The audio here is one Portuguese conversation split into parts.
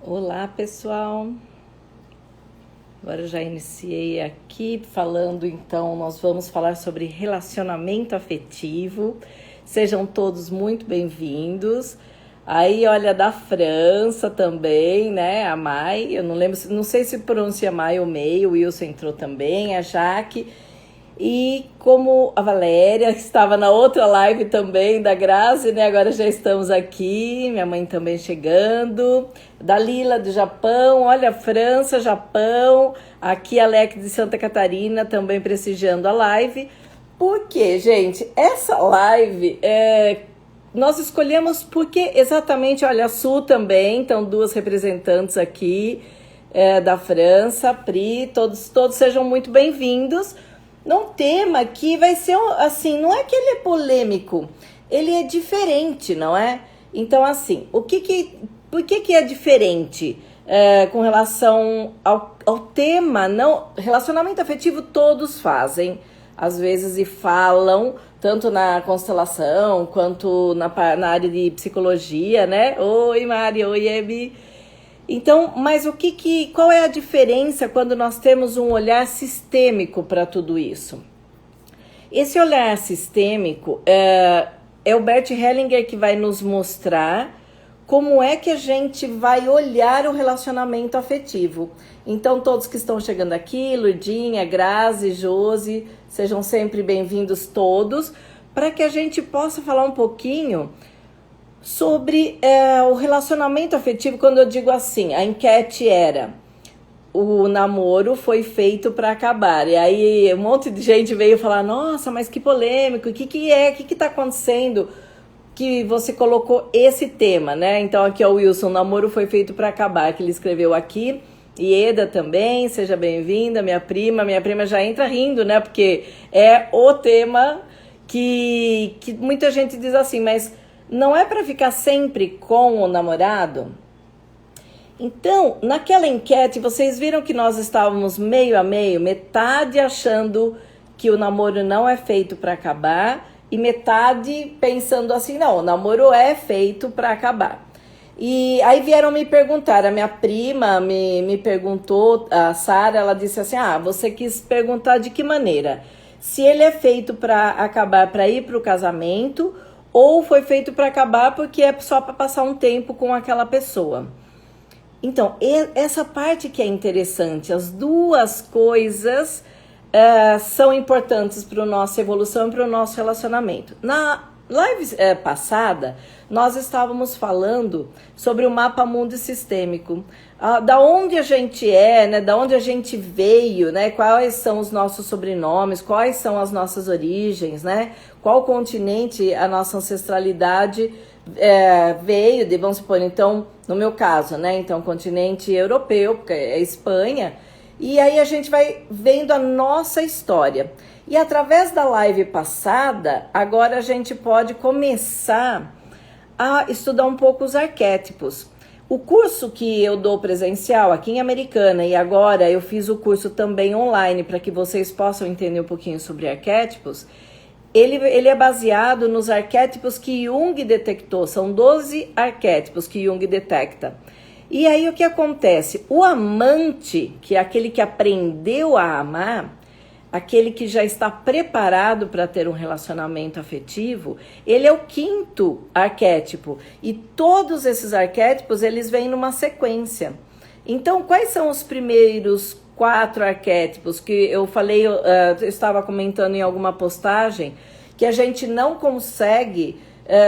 Olá, pessoal. Agora eu já iniciei aqui falando, então, nós vamos falar sobre relacionamento afetivo. Sejam todos muito bem-vindos. Aí, olha, da França também, né? A Mai, eu não lembro, não sei se pronuncia Mai ou Mei, o Wilson entrou também, a Jaque. E como a Valéria, que estava na outra live também, da Grazi, né? Agora já estamos aqui, minha mãe também chegando. Dalila, do Japão, olha, França, Japão. Aqui a Alec de Santa Catarina, também prestigiando a live. Por quê, gente? Essa live, nós escolhemos porque exatamente, olha, a Su também, então duas representantes aqui da França, Pri, todos sejam muito bem-vindos. Num tema que vai ser, assim, não é que ele é polêmico, ele é diferente, não é? Então, assim, por que é diferente com relação ao tema? Não, relacionamento afetivo todos fazem, às vezes, e falam, tanto na constelação, quanto na área de psicologia, né? Oi, Mari, oi, Ebi. Então, mas qual é a diferença quando nós temos um olhar sistêmico para tudo isso? Esse olhar sistêmico é o Bert Hellinger que vai nos mostrar como é que a gente vai olhar o relacionamento afetivo. Então, todos que estão chegando aqui, Lurdinha, Grazi, Josi, sejam sempre bem-vindos todos, para que a gente possa falar um pouquinho sobre o relacionamento afetivo. Quando eu digo assim, a enquete era: o namoro foi feito para acabar. E aí um monte de gente veio falar: nossa, mas que polêmico, o que está acontecendo que você colocou esse tema, né? Então aqui é o Wilson, o namoro foi feito para acabar, que ele escreveu aqui. Ieda também, seja bem-vinda, minha prima já entra rindo, né? Porque é o tema que muita gente diz assim, mas não é para ficar sempre com o namorado? Então, naquela enquete, vocês viram que nós estávamos meio a meio, metade achando que o namoro não é feito para acabar e metade pensando assim, não, o namoro é feito para acabar. E aí vieram me perguntar, a minha prima me perguntou, a Sara, ela disse assim, você quis perguntar de que maneira? Se ele é feito para acabar, para ir para o casamento, ou foi feito para acabar porque é só para passar um tempo com aquela pessoa. Então, essa parte que é interessante, as duas coisas são importantes para a nossa evolução e para o nosso relacionamento. Na live passada, nós estávamos falando sobre o mapa mundo sistêmico, da onde a gente é, né, da onde a gente veio, né, quais são os nossos sobrenomes, quais são as nossas origens, né, qual continente a nossa ancestralidade veio, vamos supor, então, no meu caso, né, então, continente europeu, porque é Espanha, e aí a gente vai vendo a nossa história. E através da live passada, agora a gente pode começar a estudar um pouco os arquétipos. O curso que eu dou presencial aqui em Americana, e agora eu fiz o curso também online para que vocês possam entender um pouquinho sobre arquétipos, ele é baseado nos arquétipos que Jung detectou. São 12 arquétipos que Jung detecta. E aí o que acontece? O amante, que é aquele que aprendeu a amar, aquele que já está preparado para ter um relacionamento afetivo, ele é o 5º arquétipo. E todos esses arquétipos, eles vêm numa sequência. Então, quais são os primeiros 4 arquétipos que eu falei, eu estava comentando em alguma postagem, que a gente não consegue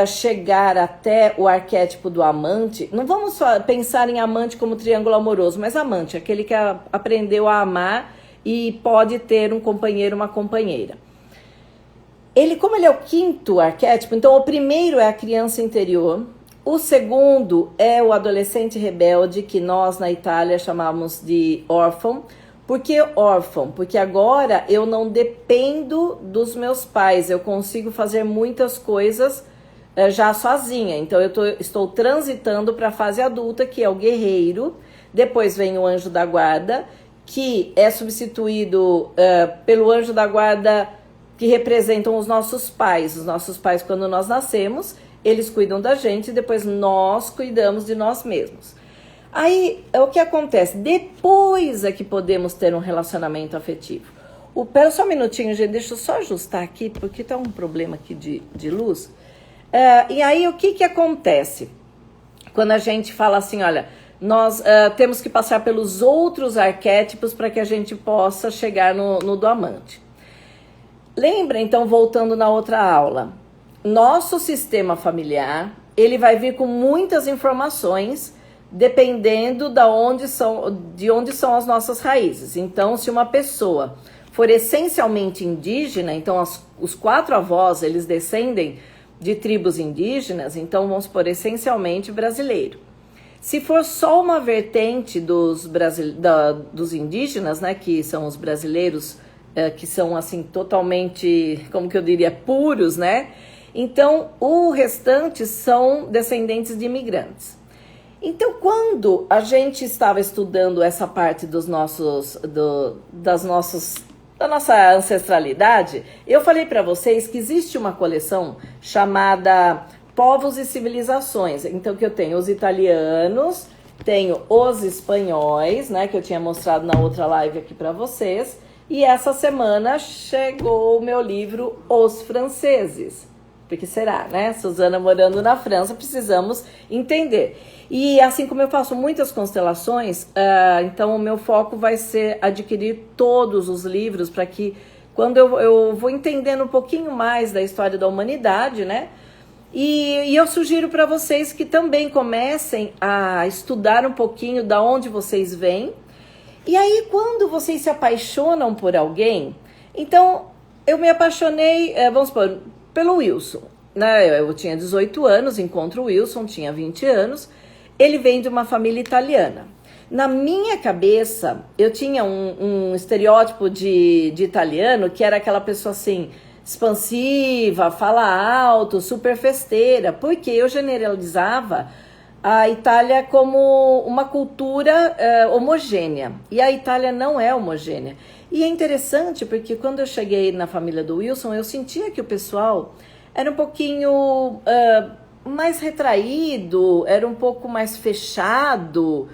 chegar até o arquétipo do amante. Não vamos pensar em amante como triângulo amoroso, mas amante, aquele que aprendeu a amar e pode ter um companheiro, uma companheira. Como ele é o 5º arquétipo, então o primeiro é a criança interior, o segundo é o adolescente rebelde, que nós na Itália chamamos de órfão. Por que órfão? Porque agora eu não dependo dos meus pais, eu consigo fazer muitas coisas já sozinha. Então eu estou transitando para a fase adulta, que é o guerreiro, depois vem o anjo da guarda, que é substituído pelo anjo da guarda que representam os nossos pais. Os nossos pais, quando nós nascemos, eles cuidam da gente e depois nós cuidamos de nós mesmos. Aí, o que acontece? Depois é que podemos ter um relacionamento afetivo. Pera só um minutinho, gente, deixa eu só ajustar aqui, porque tá um problema aqui de luz. E aí, o que acontece? Quando a gente fala assim, olha, nós temos que passar pelos outros arquétipos para que a gente possa chegar no do amante. Lembra, então, voltando na outra aula, nosso sistema familiar, ele vai vir com muitas informações, dependendo de onde são as nossas raízes. Então, se uma pessoa for essencialmente indígena, então os 4 avós, eles descendem de tribos indígenas, então vamos supor, essencialmente brasileiro. Se for só uma vertente dos indígenas, né, que são os brasileiros, que são assim totalmente, como que eu diria, puros, né? Então, o restante são descendentes de imigrantes. Então, quando a gente estava estudando essa parte da nossa ancestralidade, eu falei para vocês que existe uma coleção chamada Povos e Civilizações. Então, que eu tenho os italianos, tenho os espanhóis, né, que eu tinha mostrado na outra live aqui para vocês, e essa semana chegou o meu livro Os Franceses. Porque será, né? Suzana morando na França, precisamos entender. E assim como eu faço muitas constelações, então o meu foco vai ser adquirir todos os livros para que, quando eu vou entendendo um pouquinho mais da história da humanidade, né? E eu sugiro para vocês que também comecem a estudar um pouquinho da onde vocês vêm. E aí, quando vocês se apaixonam por alguém, então eu me apaixonei, vamos supor, pelo Wilson, né? Eu tinha 18 anos, encontro o Wilson, tinha 20 anos, ele vem de uma família italiana. Na minha cabeça, eu tinha um estereótipo de italiano, que era aquela pessoa assim, expansiva, fala alto, super festeira, porque eu generalizava a Itália como uma cultura homogênea, e a Itália não é homogênea. E é interessante porque quando eu cheguei na família do Wilson, eu sentia que o pessoal era um pouquinho mais retraído, era um pouco mais fechado.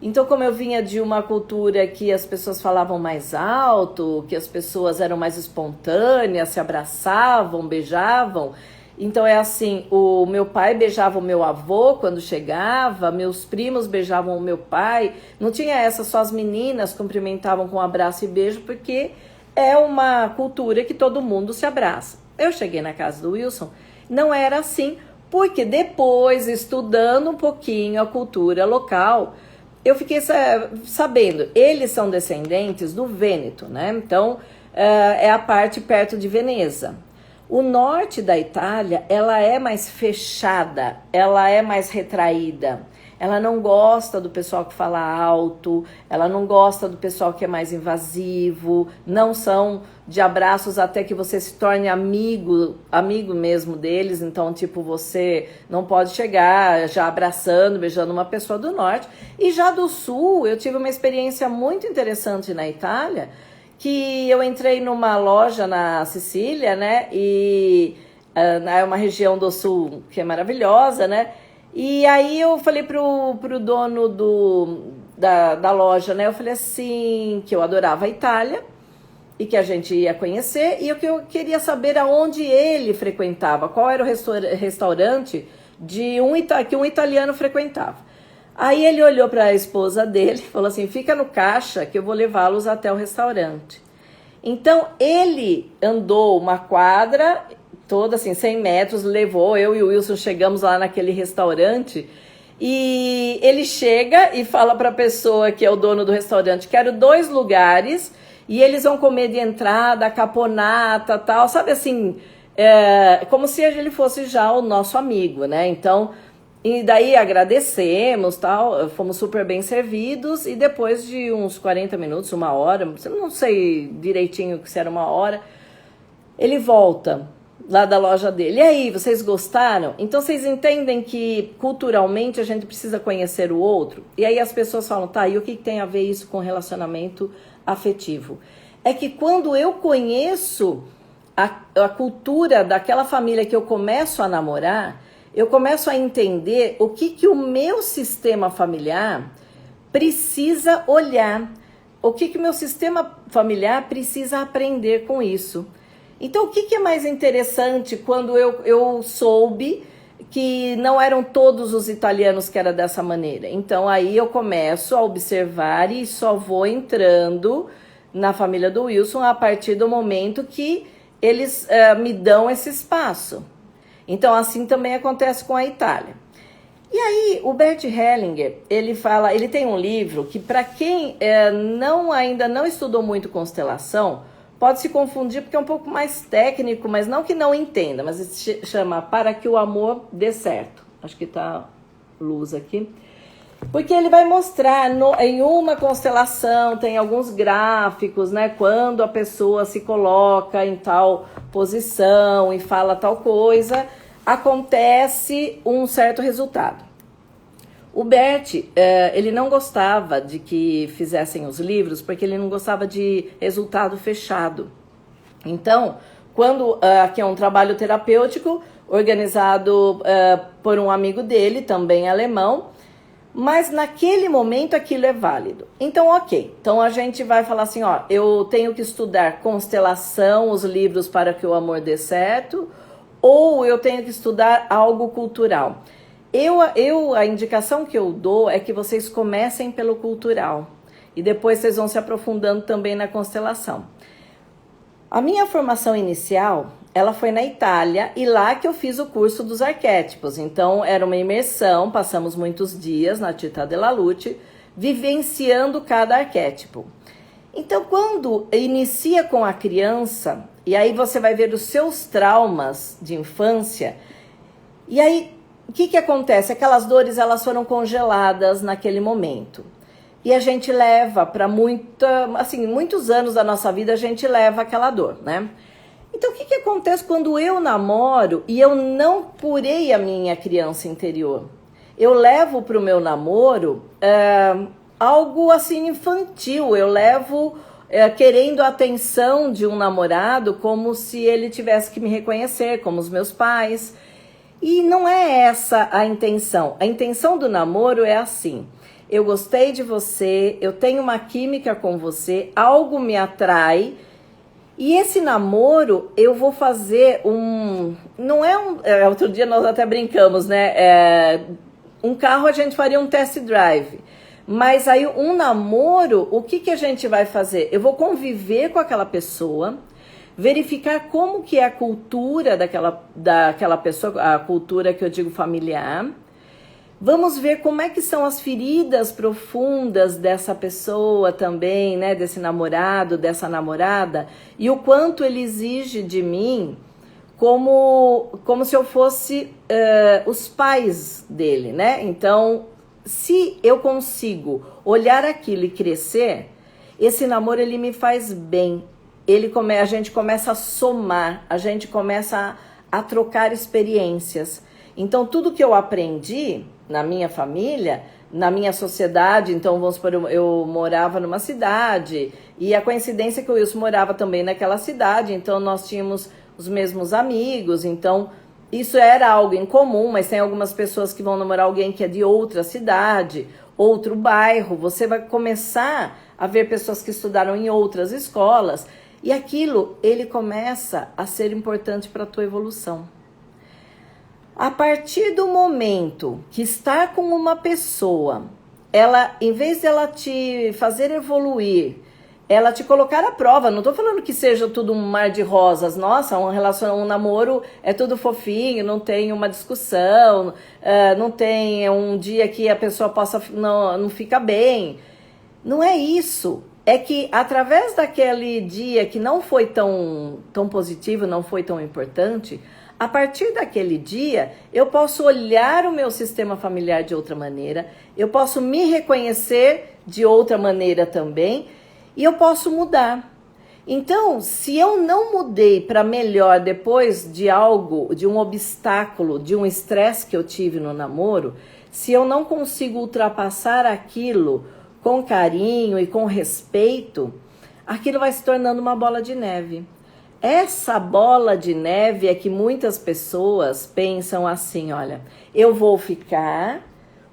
Então, como eu vinha de uma cultura que as pessoas falavam mais alto, que as pessoas eram mais espontâneas, se abraçavam, beijavam. Então é assim, o meu pai beijava o meu avô quando chegava, meus primos beijavam o meu pai. Não tinha essa, só as meninas cumprimentavam com abraço e beijo, porque é uma cultura que todo mundo se abraça. Eu cheguei na casa do Wilson, não era assim, porque depois, estudando um pouquinho a cultura local, eu fiquei sabendo, eles são descendentes do Vêneto, né? Então, é a parte perto de Veneza. O norte da Itália, ela é mais fechada, ela é mais retraída. Ela não gosta do pessoal que fala alto, ela não gosta do pessoal que é mais invasivo, não são de abraços até que você se torne amigo mesmo deles. Então, tipo, você não pode chegar já abraçando, beijando uma pessoa do norte. E já do sul, eu tive uma experiência muito interessante na Itália, que eu entrei numa loja na Sicília, né, e é uma região do sul que é maravilhosa, né, e aí eu falei pro dono da loja, né, eu falei assim, que eu adorava a Itália, e que a gente ia conhecer, e que eu queria saber aonde ele frequentava, qual era o restaurante que um italiano frequentava. Aí ele olhou para a esposa dele e falou assim, fica no caixa que eu vou levá-los até o restaurante. Então ele andou uma quadra toda assim, 100 metros, levou, eu e o Wilson chegamos lá naquele restaurante, e ele chega e fala para a pessoa que é o dono do restaurante, quero 2 lugares, e eles vão comer de entrada, caponata, tal, sabe assim, como se ele fosse já o nosso amigo, né? Então, e daí agradecemos, tal, fomos super bem servidos, e depois de uns 40 minutos, 1 hora, não sei direitinho se era 1 hora, ele volta lá da loja dele. E aí, vocês gostaram? Então vocês entendem que culturalmente a gente precisa conhecer o outro? E aí as pessoas falam, tá, e o que tem a ver isso com relacionamento afetivo? É que quando eu conheço a cultura daquela família que eu começo a namorar, eu começo a entender o que o meu sistema familiar precisa olhar o que o meu sistema familiar precisa aprender com isso. Então, o que é mais interessante quando eu soube que não eram todos os italianos que era dessa maneira? Então, aí eu começo a observar e só vou entrando na família do Wilson a partir do momento que eles me dão esse espaço. Então, assim também acontece com a Itália. E aí, o Bert Hellinger, ele tem um livro que, para quem ainda não estudou muito constelação, pode se confundir porque é um pouco mais técnico, mas não que não entenda, mas se chama Para que o Amor Dê Certo. Acho que tá luz aqui. Porque ele vai mostrar em uma constelação, tem alguns gráficos, né? Quando a pessoa se coloca em tal posição e fala tal coisa, acontece um certo resultado. O Bert, ele não gostava de que fizessem os livros, porque ele não gostava de resultado fechado. Então, quando aqui é um trabalho terapêutico, organizado por um amigo dele, também alemão, mas naquele momento aquilo é válido. Então, ok. Então a gente vai falar assim, ó, eu tenho que estudar constelação, os livros Para que o Amor Dê Certo, ou eu tenho que estudar algo cultural. A indicação que eu dou é que vocês comecem pelo cultural e depois vocês vão se aprofundando também na constelação. A minha formação inicial, ela foi na Itália e lá que eu fiz o curso dos arquétipos. Então era uma imersão, passamos muitos dias na Città della Luce, vivenciando cada arquétipo. Então quando inicia com a criança, e aí você vai ver os seus traumas de infância, e aí o que acontece? Aquelas dores, elas foram congeladas naquele momento. E a gente leva para muitos anos da nossa vida, a gente leva aquela dor, né? Então, o que acontece quando eu namoro e eu não curei a minha criança interior? Eu levo para o meu namoro algo assim infantil, eu levo querendo a atenção de um namorado como se ele tivesse que me reconhecer, como os meus pais. E não é essa a intenção. A intenção do namoro é assim: eu gostei de você, eu tenho uma química com você, algo me atrai, e esse namoro eu vou fazer não é outro dia nós até brincamos, né? Um carro a gente faria um test drive, mas aí um namoro, o que a gente vai fazer? Eu vou conviver com aquela pessoa, verificar como que é a cultura daquela pessoa, a cultura que eu digo familiar. Vamos ver como é que são as feridas profundas dessa pessoa também, né? Desse namorado, dessa namorada, e o quanto ele exige de mim como se eu fosse os pais dele, né? Então, se eu consigo olhar aquilo e crescer, esse namoro ele me faz bem. A gente começa a somar, a gente começa a trocar experiências. Então, tudo que eu aprendi na minha família, na minha sociedade, então, vamos supor, eu morava numa cidade, e a coincidência é que o Wilson morava também naquela cidade, então nós tínhamos os mesmos amigos, então isso era algo em comum, mas tem algumas pessoas que vão namorar alguém que é de outra cidade, outro bairro, você vai começar a ver pessoas que estudaram em outras escolas, e aquilo, ele começa a ser importante para a tua evolução. A partir do momento que estar com uma pessoa, ela, em vez de ela te fazer evoluir, ela te colocar à prova, não estou falando que seja tudo um mar de rosas, nossa, um namoro é tudo fofinho, não tem uma discussão, não tem um dia que a pessoa não fica bem. Não é isso. É que através daquele dia que não foi tão positivo, não foi tão importante, a partir daquele dia eu posso olhar o meu sistema familiar de outra maneira, eu posso me reconhecer de outra maneira também e eu posso mudar. Então, se eu não mudei para melhor depois de algo, de um obstáculo, de um estresse que eu tive no namoro, se eu não consigo ultrapassar aquilo com carinho e com respeito, aquilo vai se tornando uma bola de neve. Essa bola de neve é que muitas pessoas pensam assim, olha, eu vou ficar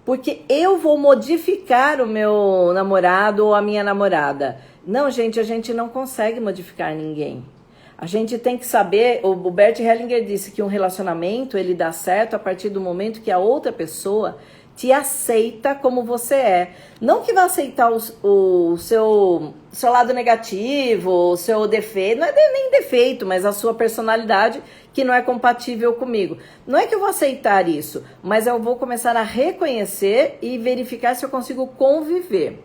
porque eu vou modificar o meu namorado ou a minha namorada. Não, gente, a gente não consegue modificar ninguém. A gente tem que saber, o Bert Hellinger disse que um relacionamento, ele dá certo a partir do momento que a outra pessoa te aceita como você é. Não que vai aceitar o seu lado negativo, o seu defeito, não é nem defeito, mas a sua personalidade que não é compatível comigo. Não é que eu vou aceitar isso, mas eu vou começar a reconhecer e verificar se eu consigo conviver.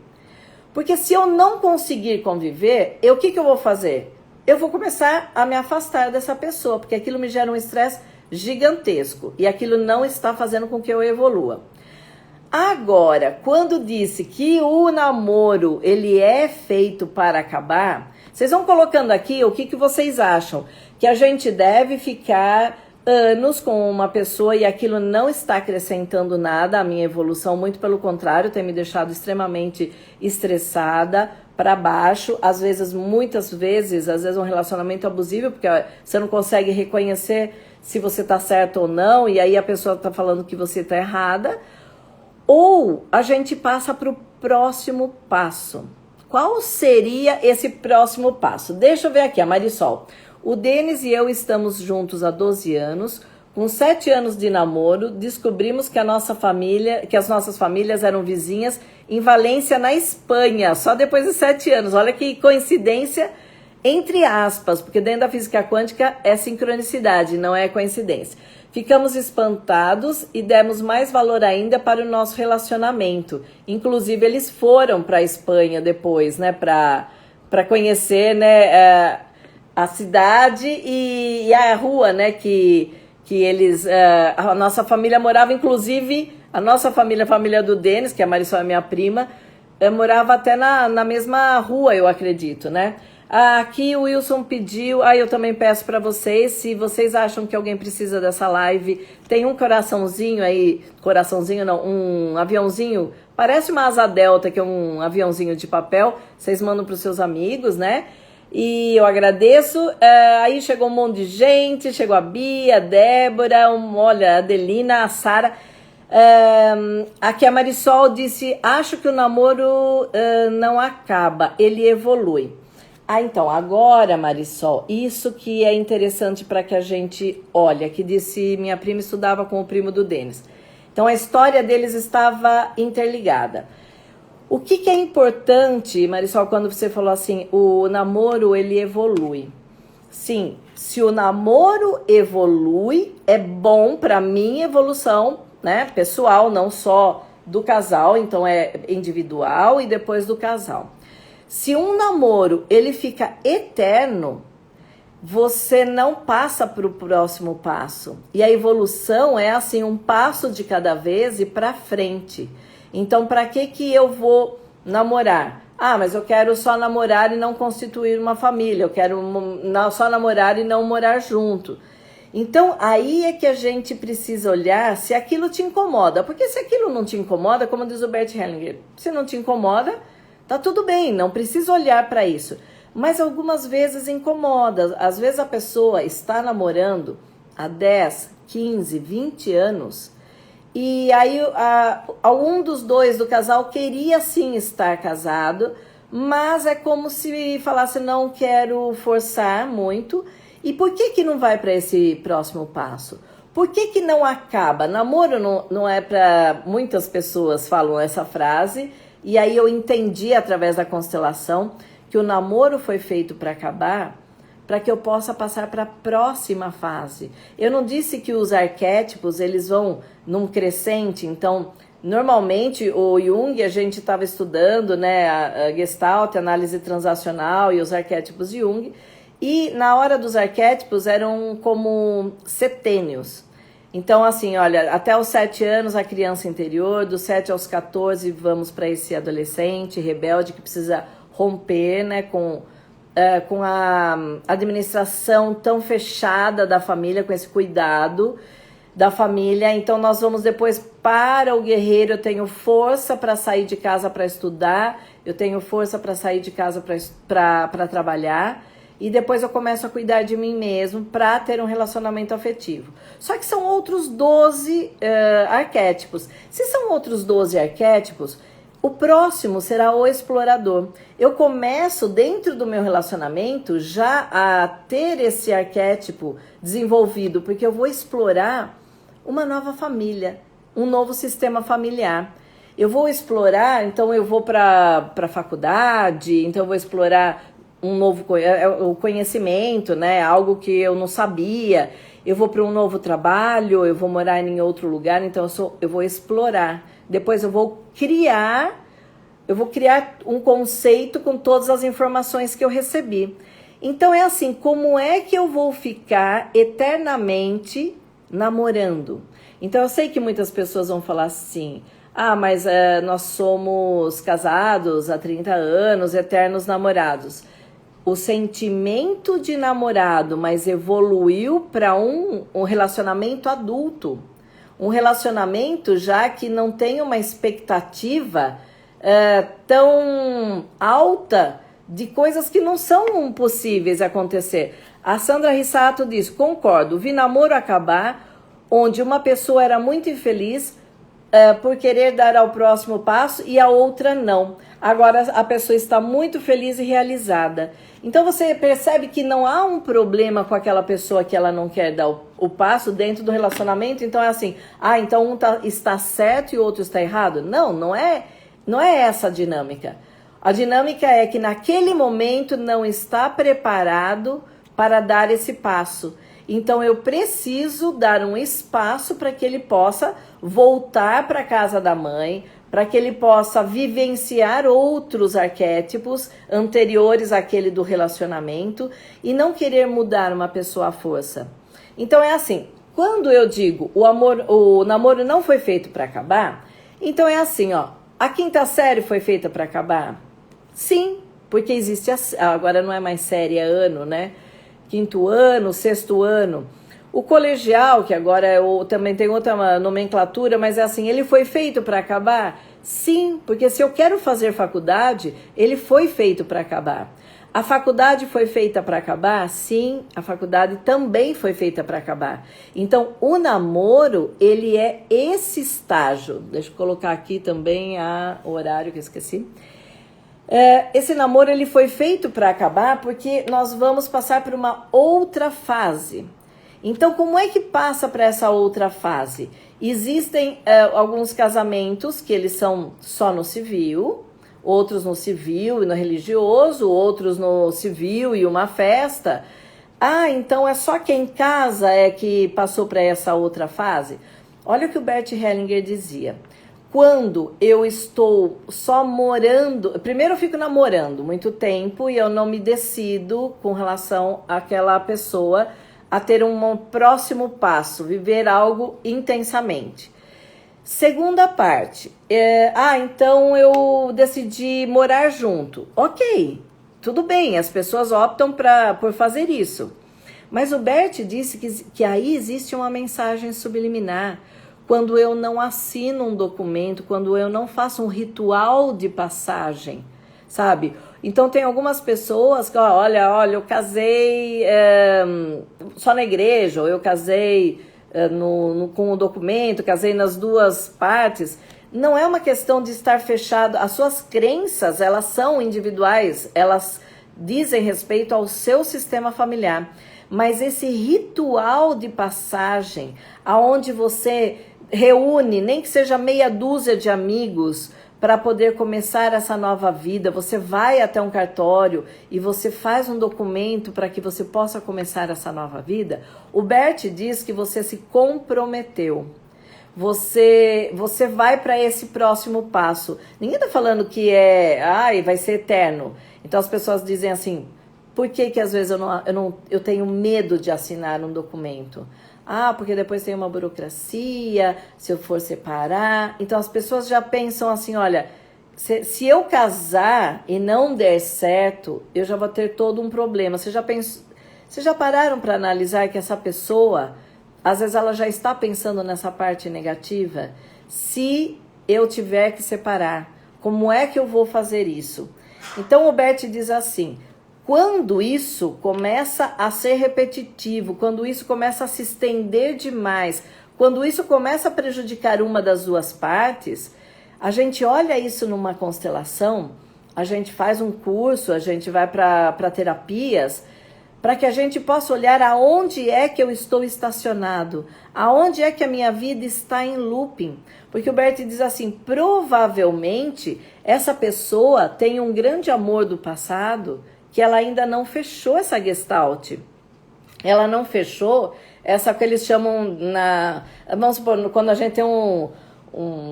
Porque se eu não conseguir conviver, o que eu vou fazer? Eu vou começar a me afastar dessa pessoa, porque aquilo me gera um estresse gigantesco e aquilo não está fazendo com que eu evolua. Agora, quando disse que o namoro ele é feito para acabar, vocês vão colocando aqui o que vocês acham, que a gente deve ficar anos com uma pessoa e aquilo não está acrescentando nada à minha evolução, muito pelo contrário, tem me deixado extremamente estressada, para baixo, muitas vezes um relacionamento abusivo, porque você não consegue reconhecer se você está certo ou não, e aí a pessoa está falando que você está errada, ou a gente passa para o próximo passo. Qual seria esse próximo passo? Deixa eu ver aqui, a Marisol. O Denis e eu estamos juntos há 12 anos, com 7 anos de namoro, descobrimos que as nossas famílias eram vizinhas em Valência, na Espanha, só depois de 7 anos. Olha que coincidência, entre aspas, porque dentro da física quântica é sincronicidade, não é coincidência. Ficamos espantados e demos mais valor ainda para o nosso relacionamento. Inclusive, eles foram para a Espanha depois, né, para conhecer, né, a cidade e a rua, né, que eles, a nossa família morava, inclusive, a nossa família, a família do Denis, que a Marisol é minha prima, morava até na mesma rua, eu acredito, né? Aqui o Wilson pediu, eu também peço para vocês, se vocês acham que alguém precisa dessa live, tem um coraçãozinho aí, um aviãozinho, parece uma asa delta, que é um aviãozinho de papel, vocês mandam para os seus amigos, né? E eu agradeço. Aí chegou um monte de gente, chegou a Bia, a Débora, olha, a Adelina, a Sara. Aqui a Marisol disse, acho que o namoro não acaba, ele evolui. Então, agora, Marisol, isso que é interessante para que a gente olhe, que disse, minha prima estudava com o primo do Denis. Então, a história deles estava interligada. O que é importante, Marisol, quando você falou assim, o namoro, ele evolui. Sim, se o namoro evolui, é bom para minha evolução, né, pessoal, não só do casal, então é individual e depois do casal. Se um namoro, ele fica eterno, você não passa para o próximo passo. E a evolução é assim, um passo de cada vez e para frente. Então, para que eu vou namorar? Mas eu quero só namorar e não constituir uma família. Eu quero só namorar e não morar junto. Então, aí é que a gente precisa olhar se aquilo te incomoda. Porque se aquilo não te incomoda, como diz o Bert Hellinger, se não te incomoda, tá tudo bem, não precisa olhar para isso. Mas algumas vezes incomoda. Às vezes a pessoa está namorando há 10, 15, 20 anos e aí algum dos dois do casal queria sim estar casado, mas é como se falasse, não quero forçar muito. E por que não vai para esse próximo passo? Por que não acaba? Namoro não é para... Muitas pessoas falam essa frase, e aí eu entendi através da constelação que o namoro foi feito para acabar, para que eu possa passar para a próxima fase. Eu não disse que os arquétipos, eles vão num crescente, então, normalmente o Jung, a gente estava estudando, né, a Gestalt, a análise transacional e os arquétipos de Jung, e na hora dos arquétipos eram como setênios. Então, assim, olha, até os 7 anos a criança interior, dos 7 aos 14 vamos para esse adolescente rebelde que precisa romper, né, com a administração tão fechada da família, com esse cuidado da família. Então, nós vamos depois para o guerreiro. Eu tenho força para sair de casa para estudar, eu tenho força para sair de casa para trabalhar. e depois eu começo a cuidar de mim mesmo para ter um relacionamento afetivo. Só que são outros 12 arquétipos. Se são outros 12 arquétipos, o próximo será o explorador. Eu começo dentro do meu relacionamento já a ter esse arquétipo desenvolvido, porque eu vou explorar uma nova família, um novo sistema familiar. Eu vou explorar, então eu vou para a faculdade, então eu vou explorar um novo o conhecimento, né? Algo que eu não sabia. Eu vou para um novo trabalho, eu vou morar em outro lugar, então eu vou explorar. Depois eu vou criar um conceito com todas as informações que eu recebi. Então é assim, como é que eu vou ficar eternamente namorando? Então eu sei que muitas pessoas vão falar assim, mas nós somos casados há 30 anos, eternos namorados. O sentimento de namorado, mas evoluiu para um relacionamento adulto. Um relacionamento já que não tem uma expectativa tão alta de coisas que não são possíveis acontecer. A Sandra Rissato diz, concordo, vi namoro acabar, onde uma pessoa era muito infeliz por querer dar ao próximo passo e a outra não. Agora a pessoa está muito feliz e realizada. Então você percebe que não há um problema com aquela pessoa que ela não quer dar o passo dentro do relacionamento. Então é assim, então um está certo e o outro está errado? Não é essa a dinâmica. A dinâmica é que naquele momento não está preparado para dar esse passo. Então eu preciso dar um espaço para que ele possa voltar para a casa da mãe, para que ele possa vivenciar outros arquétipos anteriores àquele do relacionamento e não querer mudar uma pessoa à força. Então é assim, quando eu digo o namoro não foi feito para acabar, então é assim, a 5ª série foi feita para acabar? Sim, porque existe, agora não é mais série, é ano, né? 5º ano, 6º ano. O colegial, que agora também tem outra nomenclatura, mas é assim, ele foi feito para acabar? Sim, porque se eu quero fazer faculdade, ele foi feito para acabar. A faculdade foi feita para acabar? Sim, a faculdade também foi feita para acabar. Então, o namoro, ele é esse estágio. Deixa eu colocar aqui também o horário que eu esqueci. Esse namoro, ele foi feito para acabar porque nós vamos passar por uma outra fase. Então, como é que passa para essa outra fase? Existem alguns casamentos que eles são só no civil, outros no civil e no religioso, outros no civil e uma festa. Então é só quem casa que passou para essa outra fase? Olha o que o Bert Hellinger dizia. Quando eu estou só morando... Primeiro eu fico namorando muito tempo e eu não me decido com relação àquela pessoa a ter um próximo passo, viver algo intensamente. Segunda parte, então eu decidi morar junto. Ok, tudo bem, as pessoas optam por fazer isso. Mas o Bert disse que aí existe uma mensagem subliminar. Quando eu não assino um documento, quando eu não faço um ritual de passagem, sabe? Então tem algumas pessoas que, olha, eu casei só na igreja, ou eu casei com o documento, casei nas duas partes. Não é uma questão de estar fechado. As suas crenças, elas são individuais, elas dizem respeito ao seu sistema familiar. Mas esse ritual de passagem, aonde você reúne, nem que seja meia dúzia de amigos, para poder começar essa nova vida, você vai até um cartório e você faz um documento para que você possa começar essa nova vida. O Bert diz que você se comprometeu. Você vai para esse próximo passo. Ninguém está falando que vai ser eterno. Então as pessoas dizem assim, por que às vezes eu tenho medo de assinar um documento? Porque depois tem uma burocracia, se eu for separar. Então as pessoas já pensam assim, olha, se eu casar e não der certo, eu já vou ter todo um problema. Vocês já pararam para analisar que essa pessoa, às vezes ela já está pensando nessa parte negativa? Se eu tiver que separar, como é que eu vou fazer isso? Então o Bert diz assim, Quando isso começa a ser repetitivo, quando isso começa a se estender demais, quando isso começa a prejudicar uma das duas partes, a gente olha isso numa constelação, a gente faz um curso, a gente vai para terapias, para que a gente possa olhar aonde é que eu estou estacionado, aonde é que a minha vida está em looping. Porque o Bert diz assim, provavelmente essa pessoa tem um grande amor do passado que ela ainda não fechou essa gestalt. Ela não fechou essa que eles chamam vamos supor, quando a gente tem um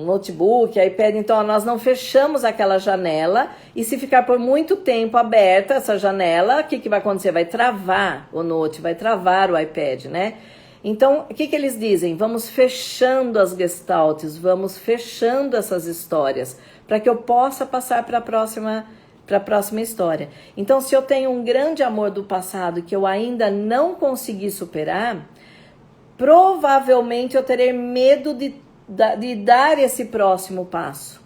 notebook, iPad, então nós não fechamos aquela janela e se ficar por muito tempo aberta essa janela, o que vai acontecer? Vai travar o note, vai travar o iPad, né? Então, o que eles dizem? Vamos fechando as gestaltes, vamos fechando essas histórias, para que eu possa passar para a próxima história. Então, se eu tenho um grande amor do passado que eu ainda não consegui superar, provavelmente eu terei medo de dar esse próximo passo.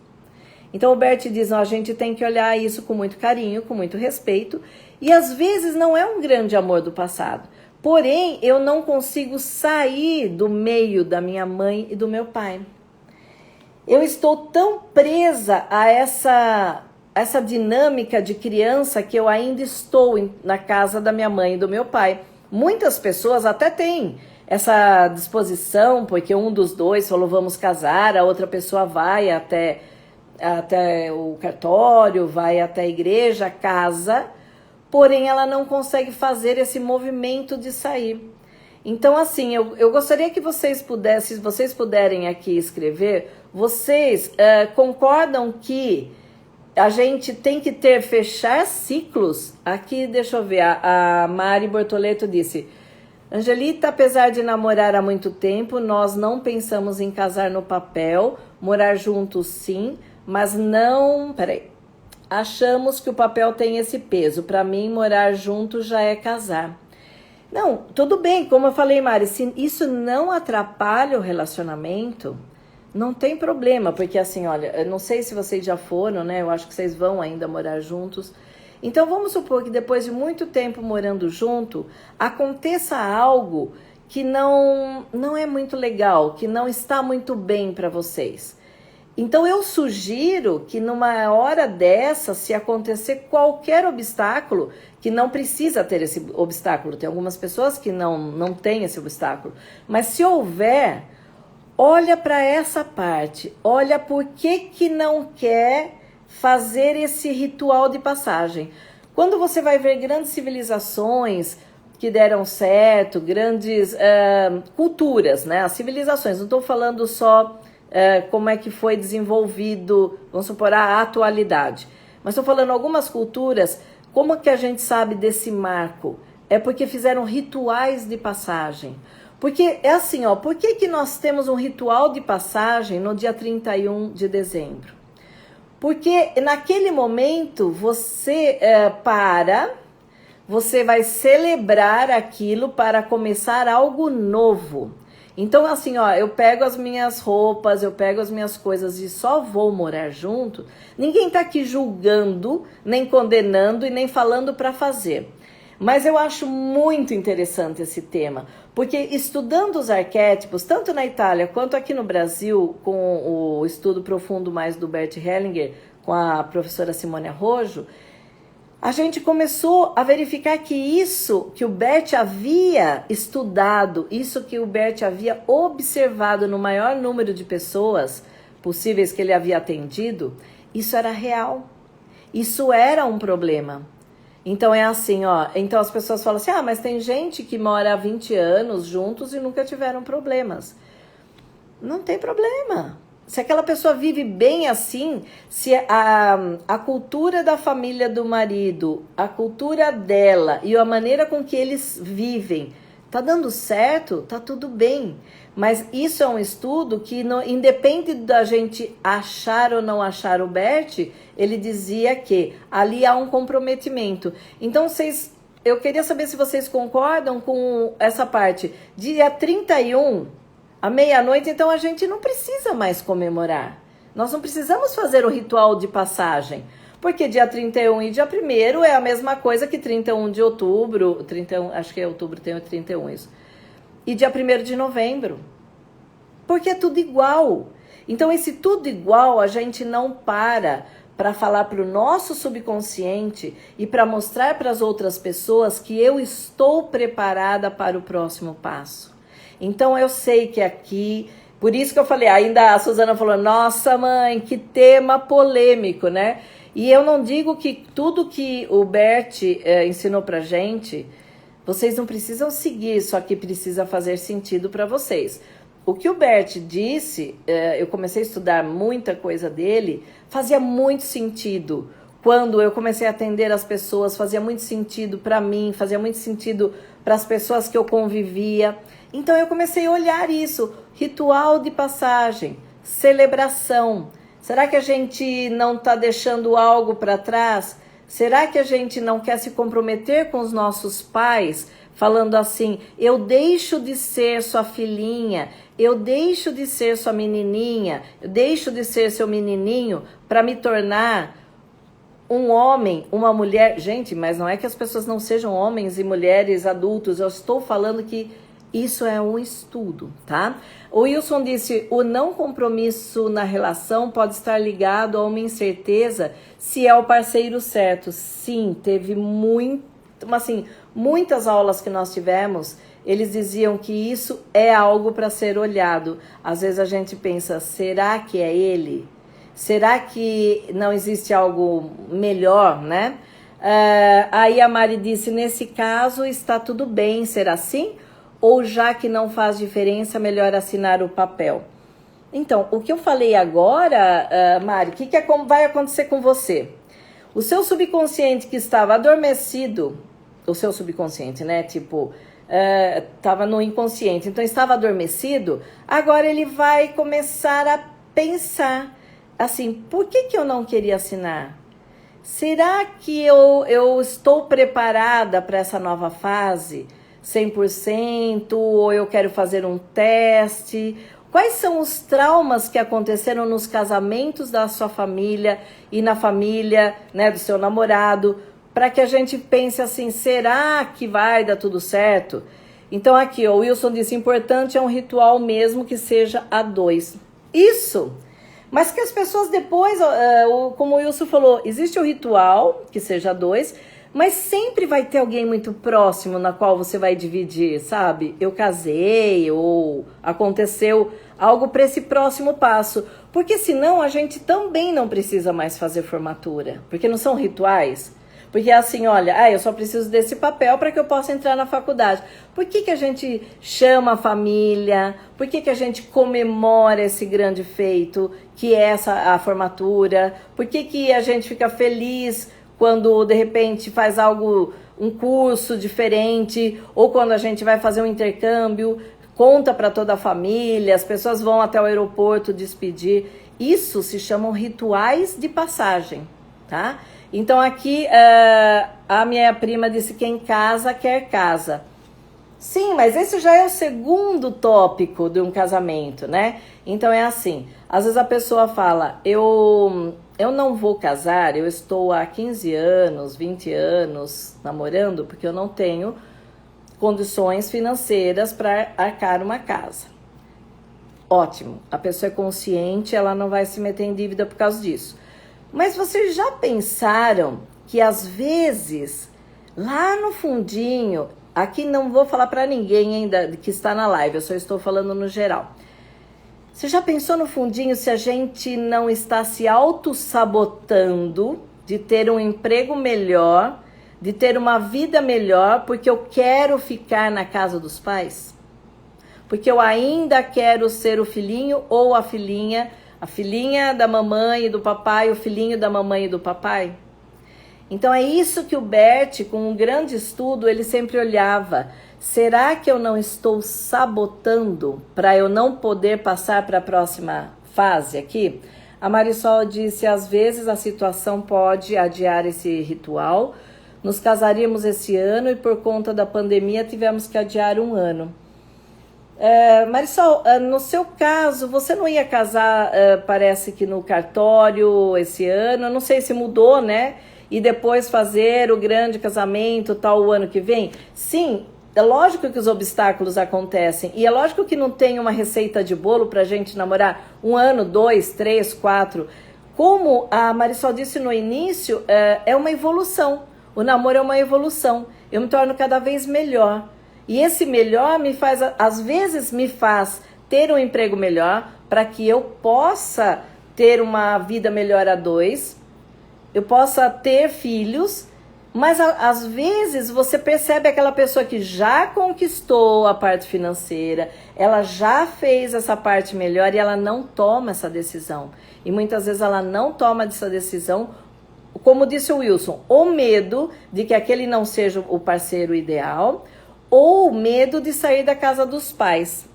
Então o Bert diz, a gente tem que olhar isso com muito carinho, com muito respeito, e às vezes não é um grande amor do passado, porém eu não consigo sair do meio da minha mãe e do meu pai. Eu estou tão presa a essa dinâmica de criança que eu ainda estou na casa da minha mãe e do meu pai. Muitas pessoas até têm essa disposição, porque um dos dois falou vamos casar, a outra pessoa vai até o cartório, vai até a igreja, casa, porém ela não consegue fazer esse movimento de sair. Então assim, eu gostaria que vocês pudessem, se vocês puderem aqui escrever, vocês concordam que a gente tem que fechar ciclos? Aqui, deixa eu ver, a Mari Bortoleto disse, Angelita, apesar de namorar há muito tempo, nós não pensamos em casar no papel, morar juntos sim, mas não... Achamos que o papel tem esse peso. Para mim, morar juntos já é casar. Não, tudo bem, como eu falei, Mari, se isso não atrapalha o relacionamento, não tem problema, porque assim, olha, eu não sei se vocês já foram, né? Eu acho que vocês vão ainda morar juntos. Então, vamos supor que depois de muito tempo morando junto, aconteça algo que não é muito legal, que não está muito bem para vocês. Então, eu sugiro que numa hora dessa, se acontecer qualquer obstáculo, que não precisa ter esse obstáculo, tem algumas pessoas que não têm esse obstáculo, mas se houver, olha para essa parte, olha por que não quer fazer esse ritual de passagem. Quando você vai ver grandes civilizações que deram certo, grandes culturas, né? As civilizações, não estou falando só como é que foi desenvolvido, vamos supor, a atualidade, mas estou falando algumas culturas, como que a gente sabe desse marco? É porque fizeram rituais de passagem. Porque é assim, por que nós temos um ritual de passagem no dia 31 de dezembro? Porque naquele momento você você vai celebrar aquilo para começar algo novo. Então assim, eu pego as minhas roupas, eu pego as minhas coisas e só vou morar junto. Ninguém está aqui julgando, nem condenando e nem falando para fazer. Mas eu acho muito interessante esse tema, porque estudando os arquétipos, tanto na Itália quanto aqui no Brasil, com o estudo profundo mais do Bert Hellinger, com a professora Simone Arrojo, a gente começou a verificar que isso que o Bert havia estudado, isso que o Bert havia observado no maior número de pessoas possíveis que ele havia atendido, isso era real. Isso era um problema. Então é assim, então as pessoas falam assim, mas tem gente que mora há 20 anos juntos e nunca tiveram problemas. Não tem problema. Se aquela pessoa vive bem assim, se a cultura da família do marido, a cultura dela e a maneira com que eles vivem, tá dando certo, tá tudo bem. Mas isso é um estudo que, independe da gente achar ou não achar o Bert, ele dizia que ali há um comprometimento. Então, eu queria saber se vocês concordam com essa parte. Dia 31, à meia-noite, então a gente não precisa mais comemorar. Nós não precisamos fazer o ritual de passagem. Porque dia 31 e dia 1º é a mesma coisa que 31 de outubro, 31, acho que é outubro, tem o 31 isso, e dia 1º de novembro. Porque é tudo igual. Então, esse tudo igual, a gente não para falar para o nosso subconsciente e para mostrar para as outras pessoas que eu estou preparada para o próximo passo. Então, eu sei que aqui, por isso que eu falei, ainda a Suzana falou, nossa mãe, que tema polêmico, né? E eu não digo que tudo que o Bert ensinou pra gente, vocês não precisam seguir, só que precisa fazer sentido para vocês. O que o Bert disse, eu comecei a estudar muita coisa dele, fazia muito sentido. Quando eu comecei a atender as pessoas, fazia muito sentido para mim, fazia muito sentido para as pessoas que eu convivia. Então eu comecei a olhar isso, ritual de passagem, celebração. Será que a gente não está deixando algo para trás? Será que a gente não quer se comprometer com os nossos pais, falando assim, eu deixo de ser sua filhinha, eu deixo de ser sua menininha, eu deixo de ser seu menininho para me tornar um homem, uma mulher. Gente, mas não é que as pessoas não sejam homens e mulheres adultos, eu estou falando que isso é um estudo, tá? O Wilson disse, o não compromisso na relação pode estar ligado a uma incerteza se é o parceiro certo. Sim, teve muitas aulas que nós tivemos, eles diziam que isso é algo para ser olhado. Às vezes a gente pensa, será que é ele? Será que não existe algo melhor, né? Aí a Mari disse, nesse caso está tudo bem ser assim? Ou já que não faz diferença, melhor assinar o papel? Então, o que eu falei agora, Mari, o que vai acontecer com você? O seu subconsciente que estava adormecido, o seu subconsciente, né? Tipo, estava no inconsciente, então estava adormecido, agora ele vai começar a pensar assim, por que eu não queria assinar? Será que eu estou preparada para essa nova fase? 100%, ou eu quero fazer um teste? Quais são os traumas que aconteceram nos casamentos da sua família e na família, né, do seu namorado, para que a gente pense assim, será que vai dar tudo certo? Então aqui, o Wilson disse, importante é um ritual mesmo que seja a 2. Isso! Mas que as pessoas depois, como o Wilson falou, existe o ritual que seja a 2, mas sempre vai ter alguém muito próximo na qual você vai dividir, sabe? Eu casei ou aconteceu algo para esse próximo passo. Porque senão a gente também não precisa mais fazer formatura. Porque não são rituais. Porque assim, olha, eu só preciso desse papel para que eu possa entrar na faculdade. Por que a gente chama a família? Por que a gente comemora esse grande feito que é a formatura? Por que a gente fica feliz quando de repente faz algo, um curso diferente, ou quando a gente vai fazer um intercâmbio, conta para toda a família, as pessoas vão até o aeroporto despedir. Isso se chamam rituais de passagem, tá? Então aqui a minha prima disse, quem casa quer casa. Sim, mas esse já é o segundo tópico de um casamento, né? Então é assim, às vezes a pessoa fala, eu não vou casar, eu estou há 15 anos, 20 anos namorando, porque eu não tenho condições financeiras para arcar uma casa. Ótimo, a pessoa é consciente, ela não vai se meter em dívida por causa disso. Mas vocês já pensaram que às vezes, lá no fundinho, aqui não vou falar para ninguém ainda que está na live, eu só estou falando no geral. Você já pensou no fundinho se a gente não está se auto-sabotando de ter um emprego melhor, de ter uma vida melhor, porque eu quero ficar na casa dos pais? Porque eu ainda quero ser o filhinho ou a filhinha da mamãe e do papai, o filhinho da mamãe e do papai? Então é isso que o Bert, com um grande estudo, ele sempre olhava. Será que eu não estou sabotando para eu não poder passar para a próxima fase aqui? A Marisol disse, às vezes a situação pode adiar esse ritual. Nos casaríamos esse ano e por conta da pandemia tivemos que adiar um ano. Marisol, no seu caso, você não ia casar, parece que no cartório esse ano, eu não sei se mudou, né? E depois fazer o grande casamento tal o ano que vem? Sim, é lógico que os obstáculos acontecem. E é lógico que não tem uma receita de bolo pra gente namorar 1 ano, 2, 3, 4. Como a Marisol disse no início, é uma evolução. O namoro é uma evolução. Eu me torno cada vez melhor. E esse melhor me faz, às vezes me faz ter um emprego melhor para que eu possa ter uma vida melhor a dois, eu possa ter filhos, mas às vezes você percebe aquela pessoa que já conquistou a parte financeira, ela já fez essa parte melhor e ela não toma essa decisão. E muitas vezes ela não toma essa decisão, como disse o Wilson, ou medo de que aquele não seja o parceiro ideal, ou medo de sair da casa dos pais.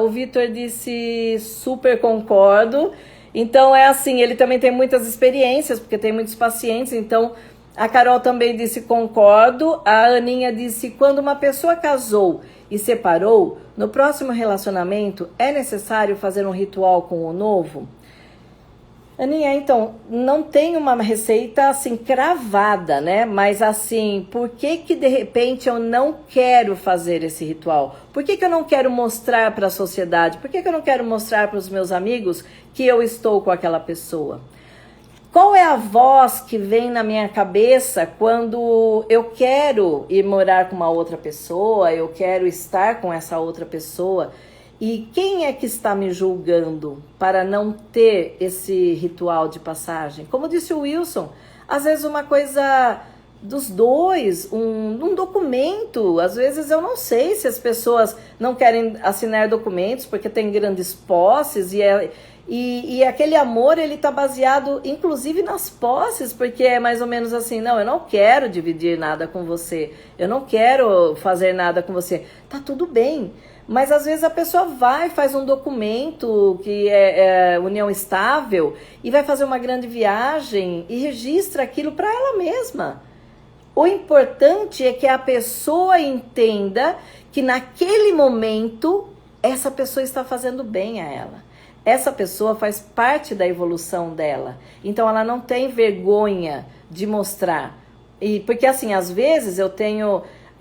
O Vitor disse super concordo. Então é assim, ele também tem muitas experiências, porque tem muitos pacientes. Então a Carol também disse concordo. A Aninha disse, quando uma pessoa casou e separou, no próximo relacionamento é necessário fazer um ritual com o novo? Aninha, então, não tem uma receita assim cravada, né? Mas assim, por que de repente eu não quero fazer esse ritual? Por que eu não quero mostrar para a sociedade? Por que eu não quero mostrar para os meus amigos que eu estou com aquela pessoa? Qual é a voz que vem na minha cabeça quando eu quero ir morar com uma outra pessoa, eu quero estar com essa outra pessoa? E quem é que está me julgando para não ter esse ritual de passagem? Como disse o Wilson, às vezes uma coisa dos dois, um documento. Às vezes eu não sei se as pessoas não querem assinar documentos porque tem grandes posses e aquele amor ele está baseado inclusive nas posses, porque é mais ou menos assim, não, eu não quero dividir nada com você, eu não quero fazer nada com você. Tá tudo bem. Mas às vezes a pessoa faz um documento que é união estável e vai fazer uma grande viagem e registra aquilo para ela mesma. O importante é que a pessoa entenda que naquele momento essa pessoa está fazendo bem a ela. Essa pessoa faz parte da evolução dela. Então ela não tem vergonha de mostrar. Porque assim, às vezes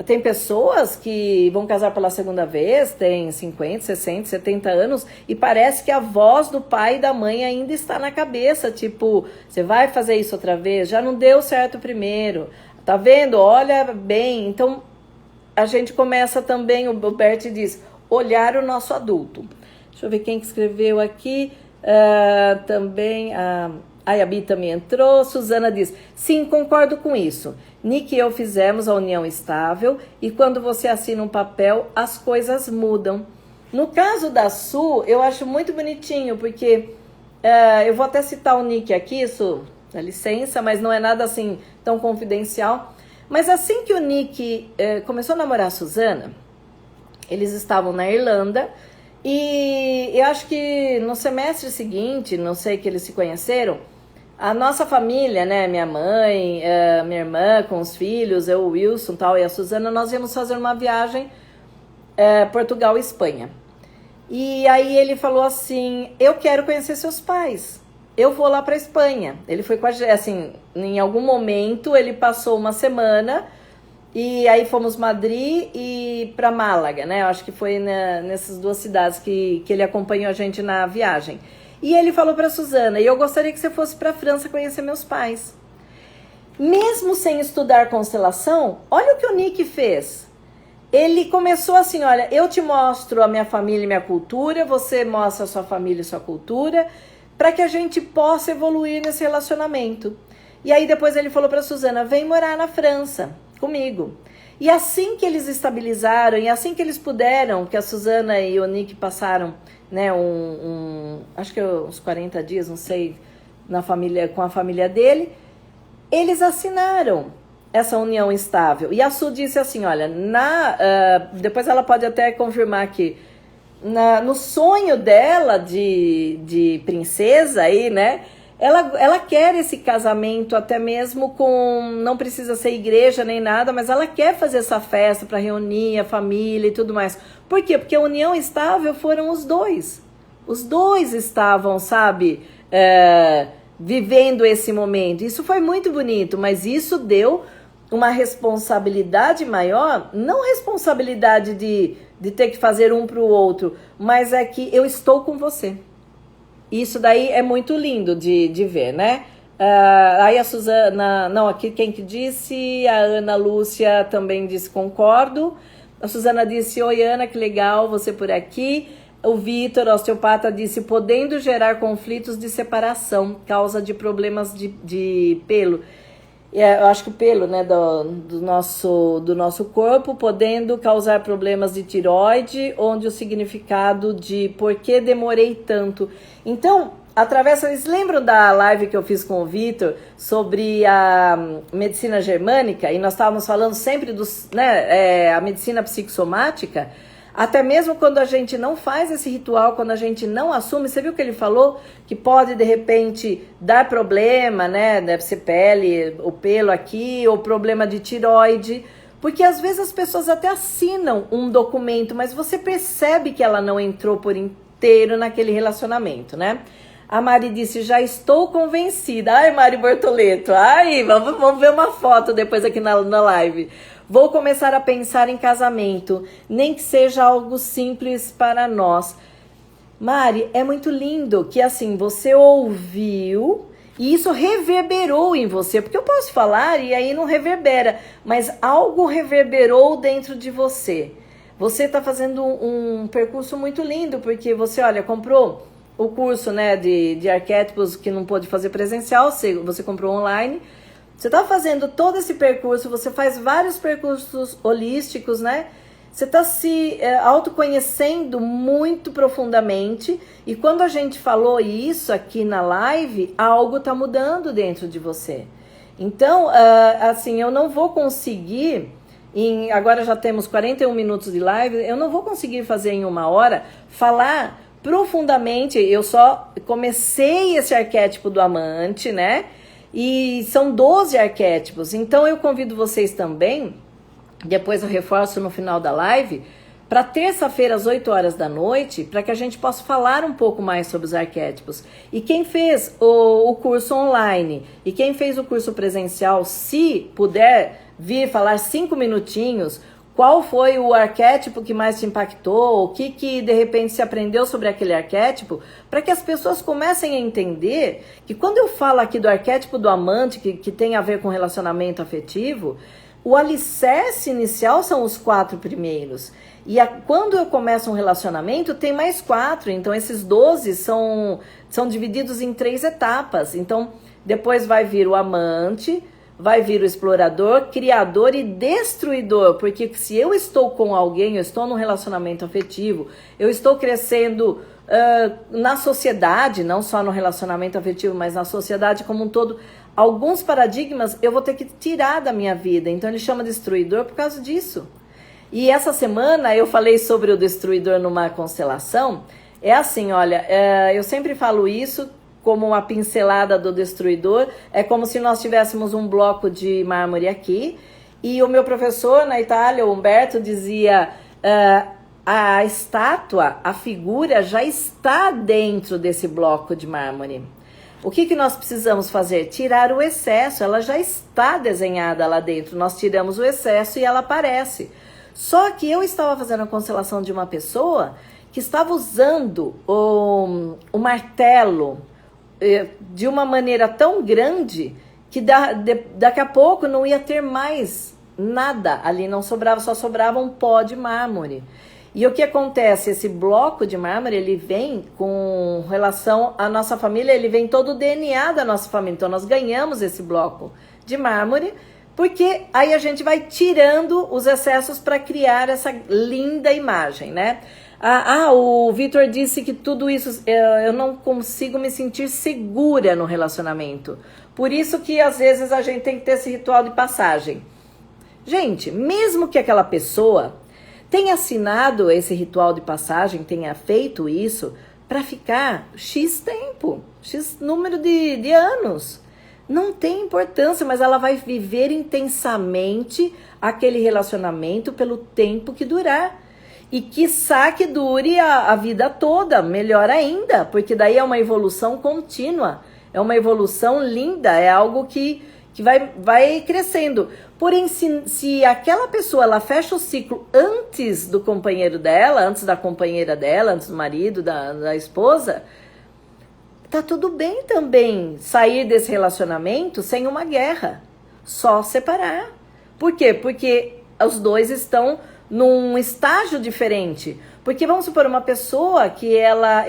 tem pessoas que vão casar pela segunda vez, tem 50, 60, 70 anos, e parece que a voz do pai e da mãe ainda está na cabeça, tipo, você vai fazer isso outra vez? Já não deu certo primeiro, tá vendo? Olha bem. Então, a gente começa também, o Bert diz, olhar o nosso adulto. Deixa eu ver quem que escreveu aqui, também, a Bi também entrou. Suzana diz, sim, concordo com isso. Nick e eu fizemos a união estável e quando você assina um papel, as coisas mudam. No caso da Su, eu acho muito bonitinho, porque eu vou até citar o Nick aqui, isso, dá licença, mas não é nada assim tão confidencial. Mas assim que o Nick começou a namorar a Suzana, eles estavam na Irlanda e eu acho que no semestre seguinte, não sei que eles se conheceram, a nossa família, né, minha mãe, minha irmã com os filhos, eu, o Wilson tal, e a Suzana, nós íamos fazer uma viagem Portugal e Espanha. E aí ele falou assim, eu quero conhecer seus pais, eu vou lá para Espanha. Ele foi com a gente, assim, em algum momento ele passou uma semana e aí fomos Madrid e para Málaga, né, eu acho que foi nessas duas cidades que ele acompanhou a gente na viagem. E ele falou para a Suzana, e eu gostaria que você fosse para a França conhecer meus pais. Mesmo sem estudar constelação, olha o que o Nick fez. Ele começou assim, olha, eu te mostro a minha família e minha cultura, você mostra a sua família e sua cultura, para que a gente possa evoluir nesse relacionamento. E aí depois ele falou para a Suzana, vem morar na França comigo. E assim que eles estabilizaram, e assim que eles puderam, que a Suzana e o Nick passaram, né, acho que uns 40 dias, não sei, com a família dele, eles assinaram essa união estável. E a Su disse assim, olha, depois ela pode até confirmar aqui, no sonho dela de princesa aí, né, ela quer esse casamento até mesmo não precisa ser igreja nem nada, mas ela quer fazer essa festa para reunir a família e tudo mais. Por quê? Porque a união estável foram os dois. Os dois estavam, sabe, vivendo esse momento. Isso foi muito bonito, mas isso deu uma responsabilidade maior, não responsabilidade de ter que fazer um para o outro, mas é que eu estou com você. Isso daí é muito lindo de ver, né? Aí a Suzana, não, aqui quem que disse? A Ana Lúcia também disse concordo. A Suzana disse, oi Ana, que legal você por aqui. O Vitor, osteopata, disse, podendo gerar conflitos de separação, causa de problemas de pelo. Eu acho que o pelo, né, do nosso corpo, podendo causar problemas de tireoide, onde o significado de por que demorei tanto. Então, vocês lembram da live que eu fiz com o Vitor sobre a medicina germânica? E nós estávamos falando sempre a medicina psicossomática. Até mesmo quando a gente não faz esse ritual, quando a gente não assume, você viu que ele falou que pode de repente dar problema, né? Deve ser pele, o pelo aqui, ou problema de tireoide, porque às vezes as pessoas até assinam um documento, mas você percebe que ela não entrou por inteiro naquele relacionamento, né? A Mari disse, já estou convencida. Ai, Mari Bortoleto, ai, vamos ver uma foto depois aqui na live. Vou começar a pensar em casamento, nem que seja algo simples para nós. Mari, é muito lindo que assim, você ouviu e isso reverberou em você, porque eu posso falar e aí não reverbera, mas algo reverberou dentro de você. Você está fazendo um percurso muito lindo, porque você, olha, comprou o curso, né, de arquétipos que não pôde fazer presencial, você comprou online. Você está fazendo todo esse percurso, você faz vários percursos holísticos, né? Você está se autoconhecendo muito profundamente. E quando a gente falou isso aqui na live, algo está mudando dentro de você. Então, assim, eu não vou conseguir, agora já temos 41 minutos de live, eu não vou conseguir fazer em 1 hora, falar profundamente. Eu só comecei esse arquétipo do amante, né? E são 12 arquétipos, então eu convido vocês também, depois eu reforço no final da live, para terça-feira às 8 horas da noite, para que a gente possa falar um pouco mais sobre os arquétipos. E quem fez o curso online e quem fez o curso presencial, se puder vir falar 5 minutinhos, qual foi o arquétipo que mais te impactou, o que de repente se aprendeu sobre aquele arquétipo, para que as pessoas comecem a entender que quando eu falo aqui do arquétipo do amante, que tem a ver com relacionamento afetivo, o alicerce inicial são os 4 primeiros. E quando eu começo um relacionamento, tem mais 4, então esses 12 são divididos em 3 etapas. Então, depois vai vir o amante, vai vir o explorador, criador e destruidor, porque se eu estou com alguém, eu estou num relacionamento afetivo, eu estou crescendo na sociedade, não só no relacionamento afetivo, mas na sociedade como um todo, alguns paradigmas eu vou ter que tirar da minha vida, então ele chama destruidor por causa disso. E essa semana eu falei sobre o destruidor numa constelação, é assim, olha, eu sempre falo isso, como uma pincelada do destruidor, é como se nós tivéssemos um bloco de mármore aqui, e o meu professor na Itália, o Humberto, dizia, a estátua, a figura já está dentro desse bloco de mármore. O que nós precisamos fazer? Tirar o excesso, ela já está desenhada lá dentro, nós tiramos o excesso e ela aparece. Só que eu estava fazendo a constelação de uma pessoa que estava usando o martelo, de uma maneira tão grande que daqui a pouco não ia ter mais nada ali, não sobrava, só sobrava um pó de mármore. E o que acontece? Esse bloco de mármore, ele vem com relação à nossa família, ele vem todo o DNA da nossa família. Então nós ganhamos esse bloco de mármore, porque aí a gente vai tirando os excessos para criar essa linda imagem, né? O Vitor disse que tudo isso, eu não consigo me sentir segura no relacionamento. Por isso que às vezes a gente tem que ter esse ritual de passagem. Gente, mesmo que aquela pessoa tenha assinado esse ritual de passagem, tenha feito isso para ficar X tempo, X número de anos, não tem importância, mas ela vai viver intensamente aquele relacionamento pelo tempo que durar. e quiçá que dure a vida toda, melhor ainda, porque daí é uma evolução contínua, é uma evolução linda, é algo que vai crescendo. Porém, se aquela pessoa ela fecha o ciclo antes do companheiro dela, antes da companheira dela, antes do marido, da esposa, tá tudo bem também sair desse relacionamento sem uma guerra, só separar. Por quê? Porque os dois estão num estágio diferente. Porque vamos supor, uma pessoa que ela...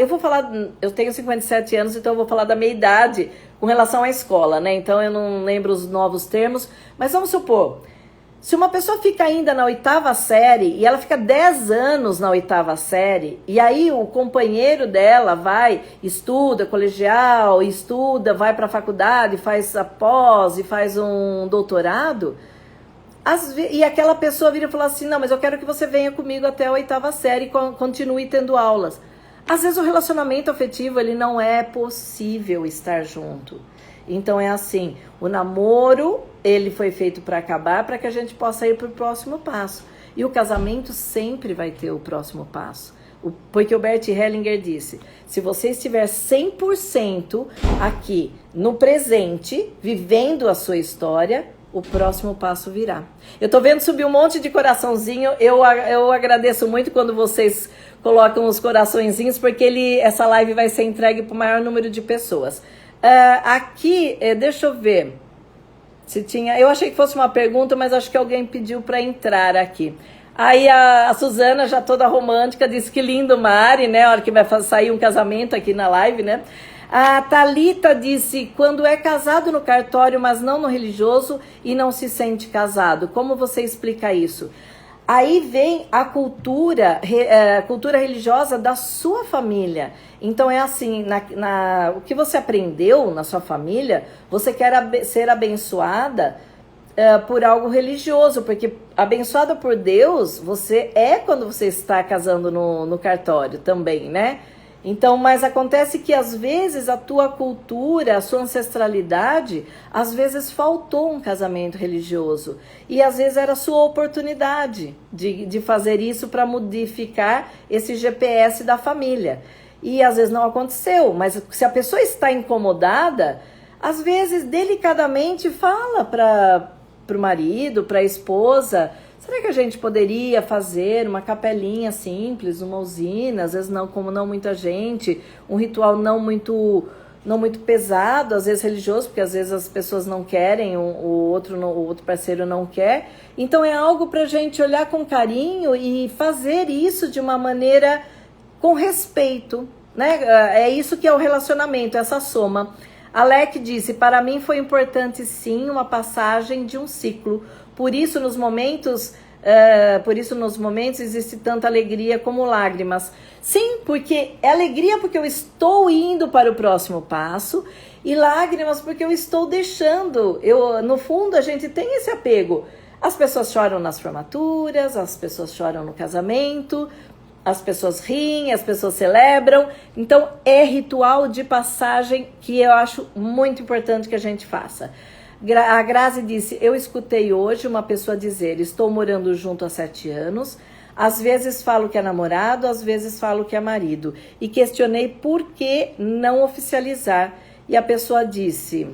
Eu tenho 57 anos, então eu vou falar da minha idade com relação à escola, né? Então eu não lembro os novos termos, mas vamos supor, se uma pessoa fica ainda na 8ª série e ela fica 10 anos na 8ª série, e aí o companheiro dela estuda colegial, vai para a faculdade, faz a pós e faz um doutorado... E aquela pessoa vira e fala assim, não, mas eu quero que você venha comigo até a 8ª série e continue tendo aulas. Às vezes o relacionamento afetivo, ele não é possível estar junto. Então é assim, o namoro, ele foi feito para acabar, para que a gente possa ir para o próximo passo. E o casamento sempre vai ter o próximo passo. Porque o Bert Hellinger disse, se você estiver 100% aqui no presente, vivendo a sua história, o próximo passo virá. Eu tô vendo subir um monte de coraçãozinho. Eu agradeço muito quando vocês colocam os coraçõezinhos, porque essa live vai ser entregue para o maior número de pessoas. Aqui, deixa eu ver se tinha... Eu achei que fosse uma pergunta, mas acho que alguém pediu para entrar aqui. Aí a Suzana, já toda romântica, disse que lindo, Mari, né? A hora que vai sair um casamento aqui na live, né? A Thalita disse, quando é casado no cartório, mas não no religioso e não se sente casado, como você explica isso? Aí vem a cultura religiosa da sua família. Então é assim, o que você aprendeu na sua família, você quer ser abençoada por algo religioso, porque abençoada por Deus, você é quando você está casando no cartório também, né? Então, mas acontece que às vezes a tua cultura, a sua ancestralidade, às vezes faltou um casamento religioso. E às vezes era a sua oportunidade de fazer isso para modificar esse GPS da família. E às vezes não aconteceu, mas se a pessoa está incomodada, às vezes delicadamente fala para o marido, para a esposa... Será que a gente poderia fazer uma capelinha simples, uma usina, às vezes não, como não muita gente, um ritual não muito pesado, às vezes religioso, porque às vezes as pessoas não querem, o outro parceiro não quer. Então é algo para a gente olhar com carinho e fazer isso de uma maneira com respeito, né? É isso que é o relacionamento, essa soma. Alec disse, para mim foi importante sim uma passagem de um ciclo. Por isso nos momentos existe tanta alegria como lágrimas. Sim, porque é alegria porque eu estou indo para o próximo passo e lágrimas porque eu estou deixando. No fundo, a gente tem esse apego. As pessoas choram nas formaturas, as pessoas choram no casamento, as pessoas riem, as pessoas celebram. Então, é ritual de passagem que eu acho muito importante que a gente faça. A Grazi disse, eu escutei hoje uma pessoa dizer, estou morando junto há 7 anos, às vezes falo que é namorado, às vezes falo que é marido, e questionei por que não oficializar, e a pessoa disse,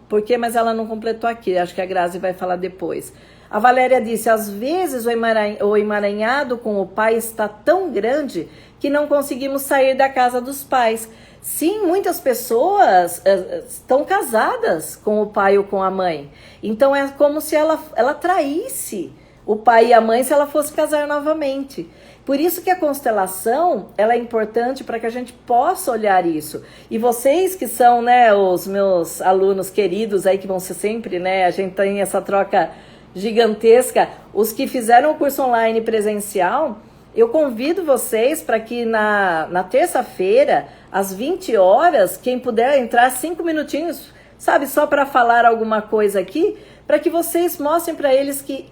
por que, mas ela não completou aqui, acho que a Grazi vai falar depois. A Valéria disse, às vezes o emaranhado com o pai está tão grande que não conseguimos sair da casa dos pais. Sim, muitas pessoas estão casadas com o pai ou com a mãe. Então é como se ela traísse o pai e a mãe se ela fosse casar novamente. Por isso que a constelação ela é importante para que a gente possa olhar isso. E vocês que são, né, os meus alunos queridos aí que vão ser sempre, né, a gente tem essa troca gigantesca. Os que fizeram o curso online presencial, eu convido vocês para que na terça-feira, às 20 horas, quem puder entrar 5 minutinhos, sabe, só para falar alguma coisa aqui, para que vocês mostrem para eles que,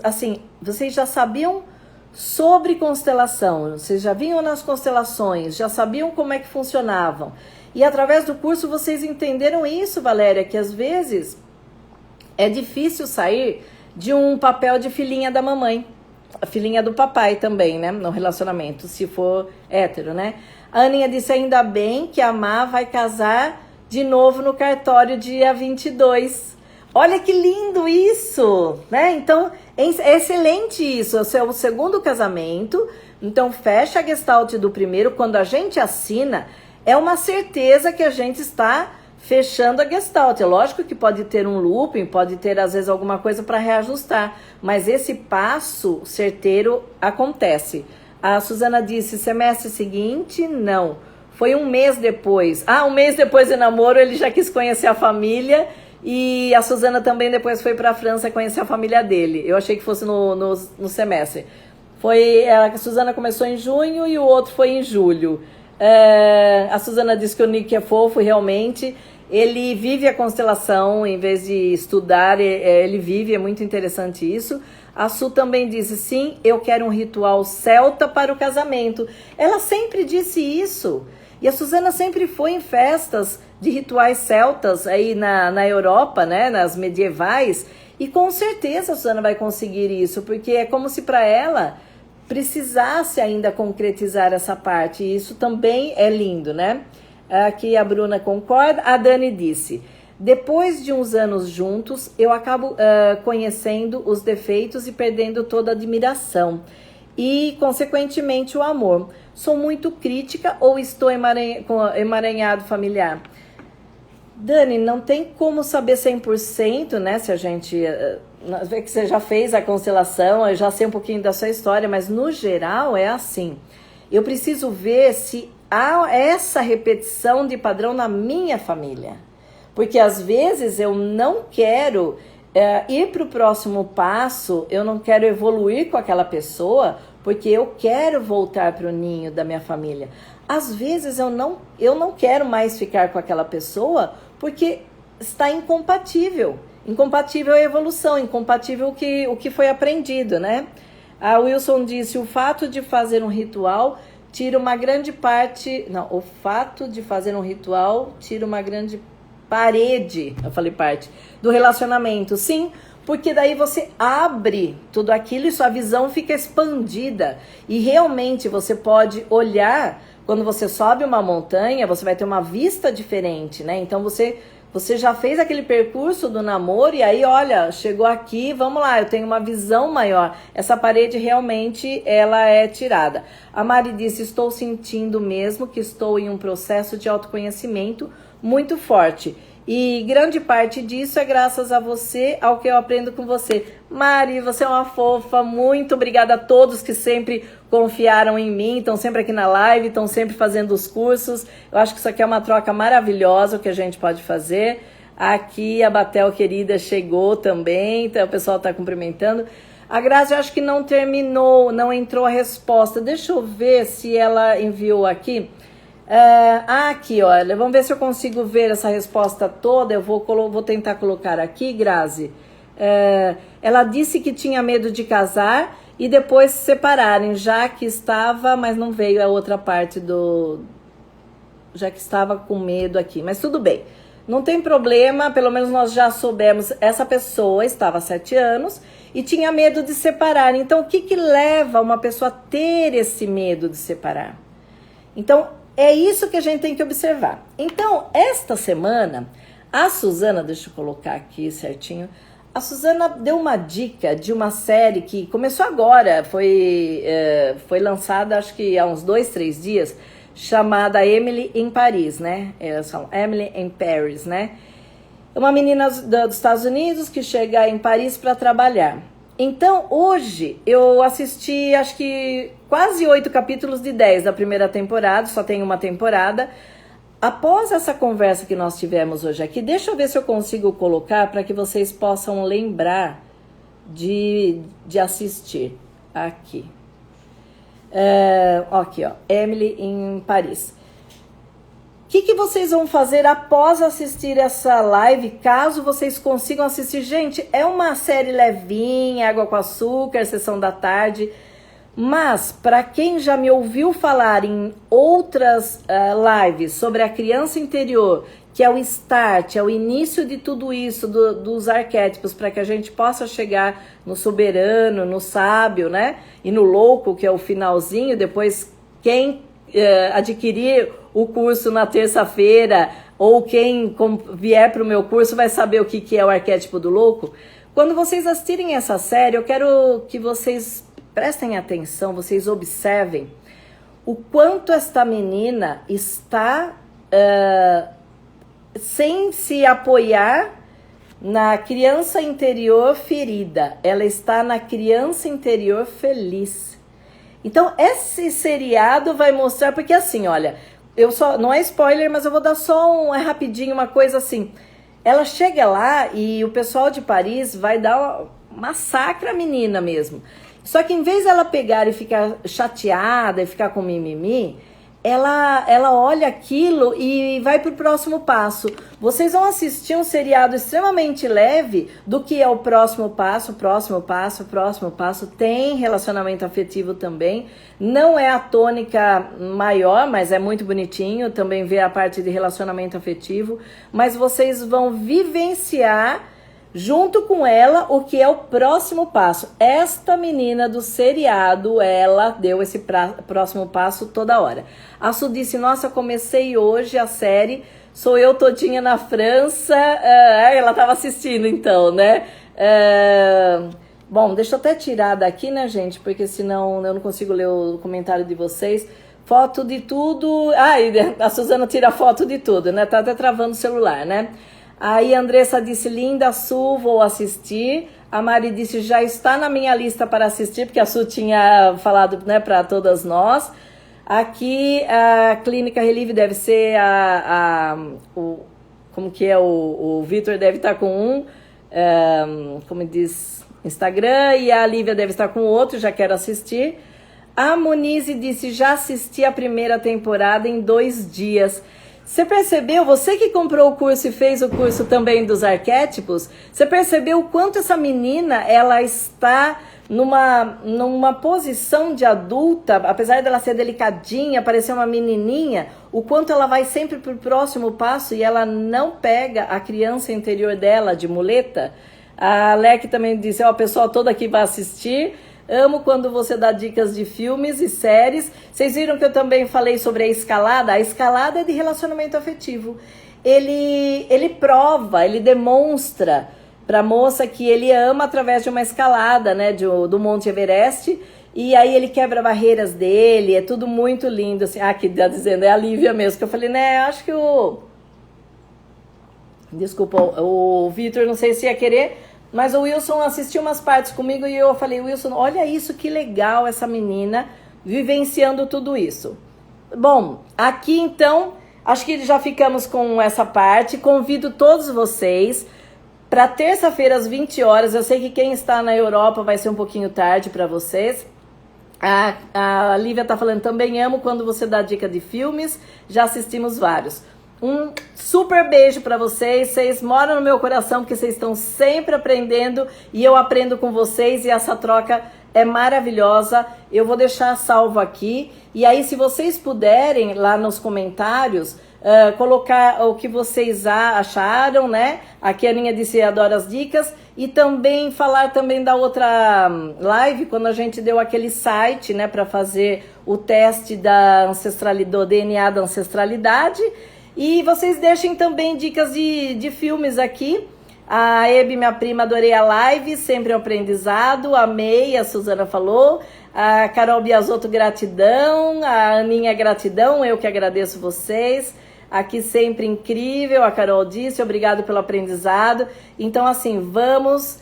assim, vocês já sabiam sobre constelação, vocês já vinham nas constelações, já sabiam como é que funcionavam. E através do curso vocês entenderam isso, Valéria, que às vezes é difícil sair de um papel de filhinha da mamãe. a filhinha do papai também, né? No relacionamento, se for hétero, né? A Aninha disse, ainda bem que a Má vai casar de novo no cartório dia 22. Olha que lindo isso, né? Então, é excelente isso. É o seu segundo casamento. Então, fecha a gestalt do primeiro. Quando a gente assina, é uma certeza que a gente está fechando a gestalt. É lógico que pode ter um looping, pode ter, às vezes, alguma coisa para reajustar. Mas esse passo certeiro acontece. A Suzana disse, semestre seguinte, não. Foi um mês depois. Um mês depois do namoro, ele já quis conhecer a família. E a Suzana também depois foi para a França conhecer a família dele. Eu achei que fosse no semestre. A Suzana começou em junho e o outro foi em julho. A Suzana disse que o Nick é fofo, realmente. Ele vive a constelação, em vez de estudar, ele vive, é muito interessante isso. A Su também disse, sim, eu quero um ritual celta para o casamento. Ela sempre disse isso. E a Suzana sempre foi em festas de rituais celtas aí na Europa, né, nas medievais. E com certeza a Suzana vai conseguir isso, porque é como se para ela precisasse ainda concretizar essa parte. E isso também é lindo, né? Aqui a Bruna concorda. A Dani disse, depois de uns anos juntos, eu acabo conhecendo os defeitos e perdendo toda a admiração. E, consequentemente, o amor. Sou muito crítica ou estou emaranhado familiar? Dani, não tem como saber 100%, né? Se a gente... vê que você já fez a constelação, eu já sei um pouquinho da sua história, mas no geral é assim. Eu preciso ver se há essa repetição de padrão na minha família. Porque às vezes eu não quero ir para o próximo passo, eu não quero evoluir com aquela pessoa, porque eu quero voltar para o ninho da minha família. Às vezes eu não quero mais ficar com aquela pessoa, porque está incompatível. Incompatível é a evolução, incompatível o que foi aprendido, né? A Wilson disse, o fato de fazer um ritual tira uma grande parte... Não, o fato de fazer um ritual tira uma grande parede, eu falei parte, do relacionamento. Sim, porque daí você abre tudo aquilo e sua visão fica expandida. E realmente você pode olhar, quando você sobe uma montanha, você vai ter uma vista diferente, né? Então você já fez aquele percurso do namoro e aí, olha, chegou aqui, vamos lá, eu tenho uma visão maior. Essa parede realmente, ela é tirada. A Mari disse, estou sentindo mesmo que estou em um processo de autoconhecimento muito forte. E grande parte disso é graças a você, ao que eu aprendo com você. Mari, você é uma fofa, muito obrigada a todos que sempre confiaram em mim, estão sempre aqui na live, estão sempre fazendo os cursos. Eu acho que isso aqui é uma troca maravilhosa, o que a gente pode fazer. Aqui a Batel querida chegou também, então o pessoal está cumprimentando. A Grazi, eu acho que não terminou, não entrou a resposta. Deixa eu ver se ela enviou aqui. Aqui, olha, vamos ver se eu consigo ver essa resposta toda. Eu vou tentar colocar aqui, Grazi. Ela disse que tinha medo de casar e depois se separarem, já que estava, mas não veio a outra parte já que estava com medo aqui, mas tudo bem. Não tem problema, pelo menos nós já soubemos, essa pessoa estava há 7 anos e tinha medo de separar. Então, o que leva uma pessoa a ter esse medo de separar? Então, é isso que a gente tem que observar. Então, esta semana, a Suzana, deixa eu colocar aqui certinho, a Suzana deu uma dica de uma série que começou agora, foi lançada acho que há uns 2, 3 dias, chamada Emily em Paris, né? Elas falam Emily in Paris, né? É uma menina dos Estados Unidos que chega em Paris para trabalhar. Então, hoje, eu assisti, acho que quase 8 capítulos de 10 da primeira temporada, só tem uma temporada. Após essa conversa que nós tivemos hoje aqui, deixa eu ver se eu consigo colocar para que vocês possam lembrar de assistir aqui. Aqui, ó, Emily em Paris. O que vocês vão fazer após assistir essa live, caso vocês consigam assistir? Gente, é uma série levinha, água com açúcar, sessão da tarde. Mas, para quem já me ouviu falar em outras lives sobre a criança interior, que é o start, é o início de tudo isso, dos arquétipos, para que a gente possa chegar no soberano, no sábio, né? E no louco, que é o finalzinho. Depois, quem adquirir o curso na terça-feira, ou quem vier para o meu curso vai saber o que é o arquétipo do louco. Quando vocês assistirem essa série, eu quero que vocês prestem atenção, vocês observem o quanto esta menina está sem se apoiar na criança interior ferida. Ela está na criança interior feliz. Então, esse seriado vai mostrar, porque assim, olha, não é spoiler, mas eu vou dar só rapidinho uma coisa assim. Ela chega lá e o pessoal de Paris vai dar massacre à menina mesmo. Só que em vez dela pegar e ficar chateada e ficar com mimimi, ela olha aquilo e vai para o próximo passo. Vocês vão assistir um seriado extremamente leve do que é o próximo passo, próximo passo, próximo passo. Tem relacionamento afetivo também. Não é a tônica maior, mas é muito bonitinho. Também vê a parte de relacionamento afetivo. Mas vocês vão vivenciar junto com ela o que é o próximo passo. Esta menina do seriado, ela deu esse próximo passo toda hora. A Su disse, nossa, comecei hoje a série, sou eu todinha na França. Ela estava assistindo então, né? Bom, deixa eu até tirar daqui, né, gente? Porque senão eu não consigo ler o comentário de vocês. Foto de tudo. A Suzana tira foto de tudo, né? Tá até travando o celular, né? Aí a Andressa disse, linda, Su, vou assistir. A Mari disse, já está na minha lista para assistir, porque a Su tinha falado, né, para todas nós. Aqui a Clínica Relive deve ser como que é, o Vitor deve estar com como diz, Instagram, e a Lívia deve estar com outro, já quero assistir. A Monize disse, já assisti a primeira temporada em 2 dias. Você percebeu, você que comprou o curso e fez o curso também dos arquétipos, você percebeu o quanto essa menina, ela está numa posição de adulta, apesar dela ser delicadinha, parecer uma menininha, o quanto ela vai sempre para o próximo passo e ela não pega a criança interior dela de muleta. A Alec também disse, o pessoal todo aqui vai assistir. Amo quando você dá dicas de filmes e séries. Vocês viram que eu também falei sobre a escalada? A escalada é de relacionamento afetivo. Ele prova, ele demonstra para a moça que ele ama através de uma escalada, né, do Monte Everest. E aí ele quebra barreiras dele, é tudo muito lindo. Assim, aqui tá dizendo, é a Lívia mesmo, que eu falei, né, acho que Desculpa, o Vitor não sei se ia querer... Mas o Wilson assistiu umas partes comigo e eu falei, Wilson, olha isso, que legal essa menina vivenciando tudo isso. Bom, aqui então, acho que já ficamos com essa parte. Convido todos vocês para terça-feira às 20 horas. Eu sei que quem está na Europa vai ser um pouquinho tarde para vocês. A Lívia está falando, também amo quando você dá dica de filmes. Já assistimos vários. Um super beijo para vocês moram no meu coração porque vocês estão sempre aprendendo e eu aprendo com vocês e essa troca é maravilhosa. Eu vou deixar salvo aqui e aí se vocês puderem lá nos comentários colocar o que vocês acharam, né? Aqui a Aninha disse adora as dicas e também falar também da outra live quando a gente deu aquele site, né, para fazer o teste do DNA da ancestralidade. E vocês deixem também dicas de filmes aqui. A Ebe, minha prima, adorei a live, sempre um aprendizado, amei, a Suzana falou. A Carol Biasotto, gratidão. A Aninha, gratidão, eu que agradeço vocês. Aqui sempre incrível, a Carol disse, obrigado pelo aprendizado. Então assim, vamos.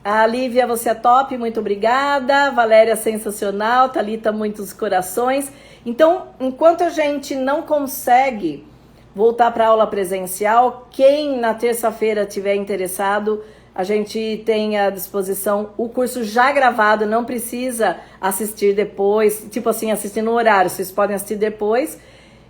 A Lívia, você é top, muito obrigada. Valéria, sensacional. Thalita, muitos corações. Então, enquanto a gente não consegue voltar para a aula presencial, quem na terça-feira tiver interessado, a gente tem à disposição o curso já gravado, não precisa assistir depois, tipo assim, assistir no horário, vocês podem assistir depois.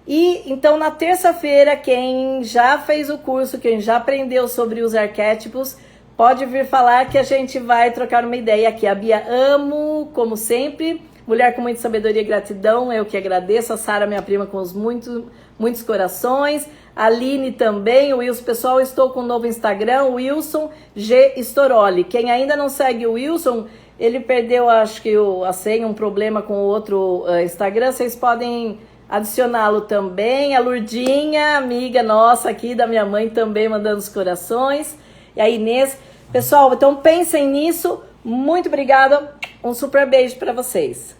E então na terça-feira, quem já fez o curso, quem já aprendeu sobre os arquétipos, pode vir falar que a gente vai trocar uma ideia aqui. A Bia, amo, como sempre. Mulher com muita sabedoria e gratidão, eu que agradeço. A Sara, minha prima, com os muitos corações. A Aline também, o Wilson. Pessoal, estou com um novo Instagram, Wilson G. Storoli. Quem ainda não segue o Wilson, ele perdeu, acho que a senha, um problema com o outro Instagram. Vocês podem adicioná-lo também. A Lurdinha, amiga nossa aqui, da minha mãe, também mandando os corações. E a Inês. Pessoal, então pensem nisso. Muito obrigada. Um super beijo para vocês.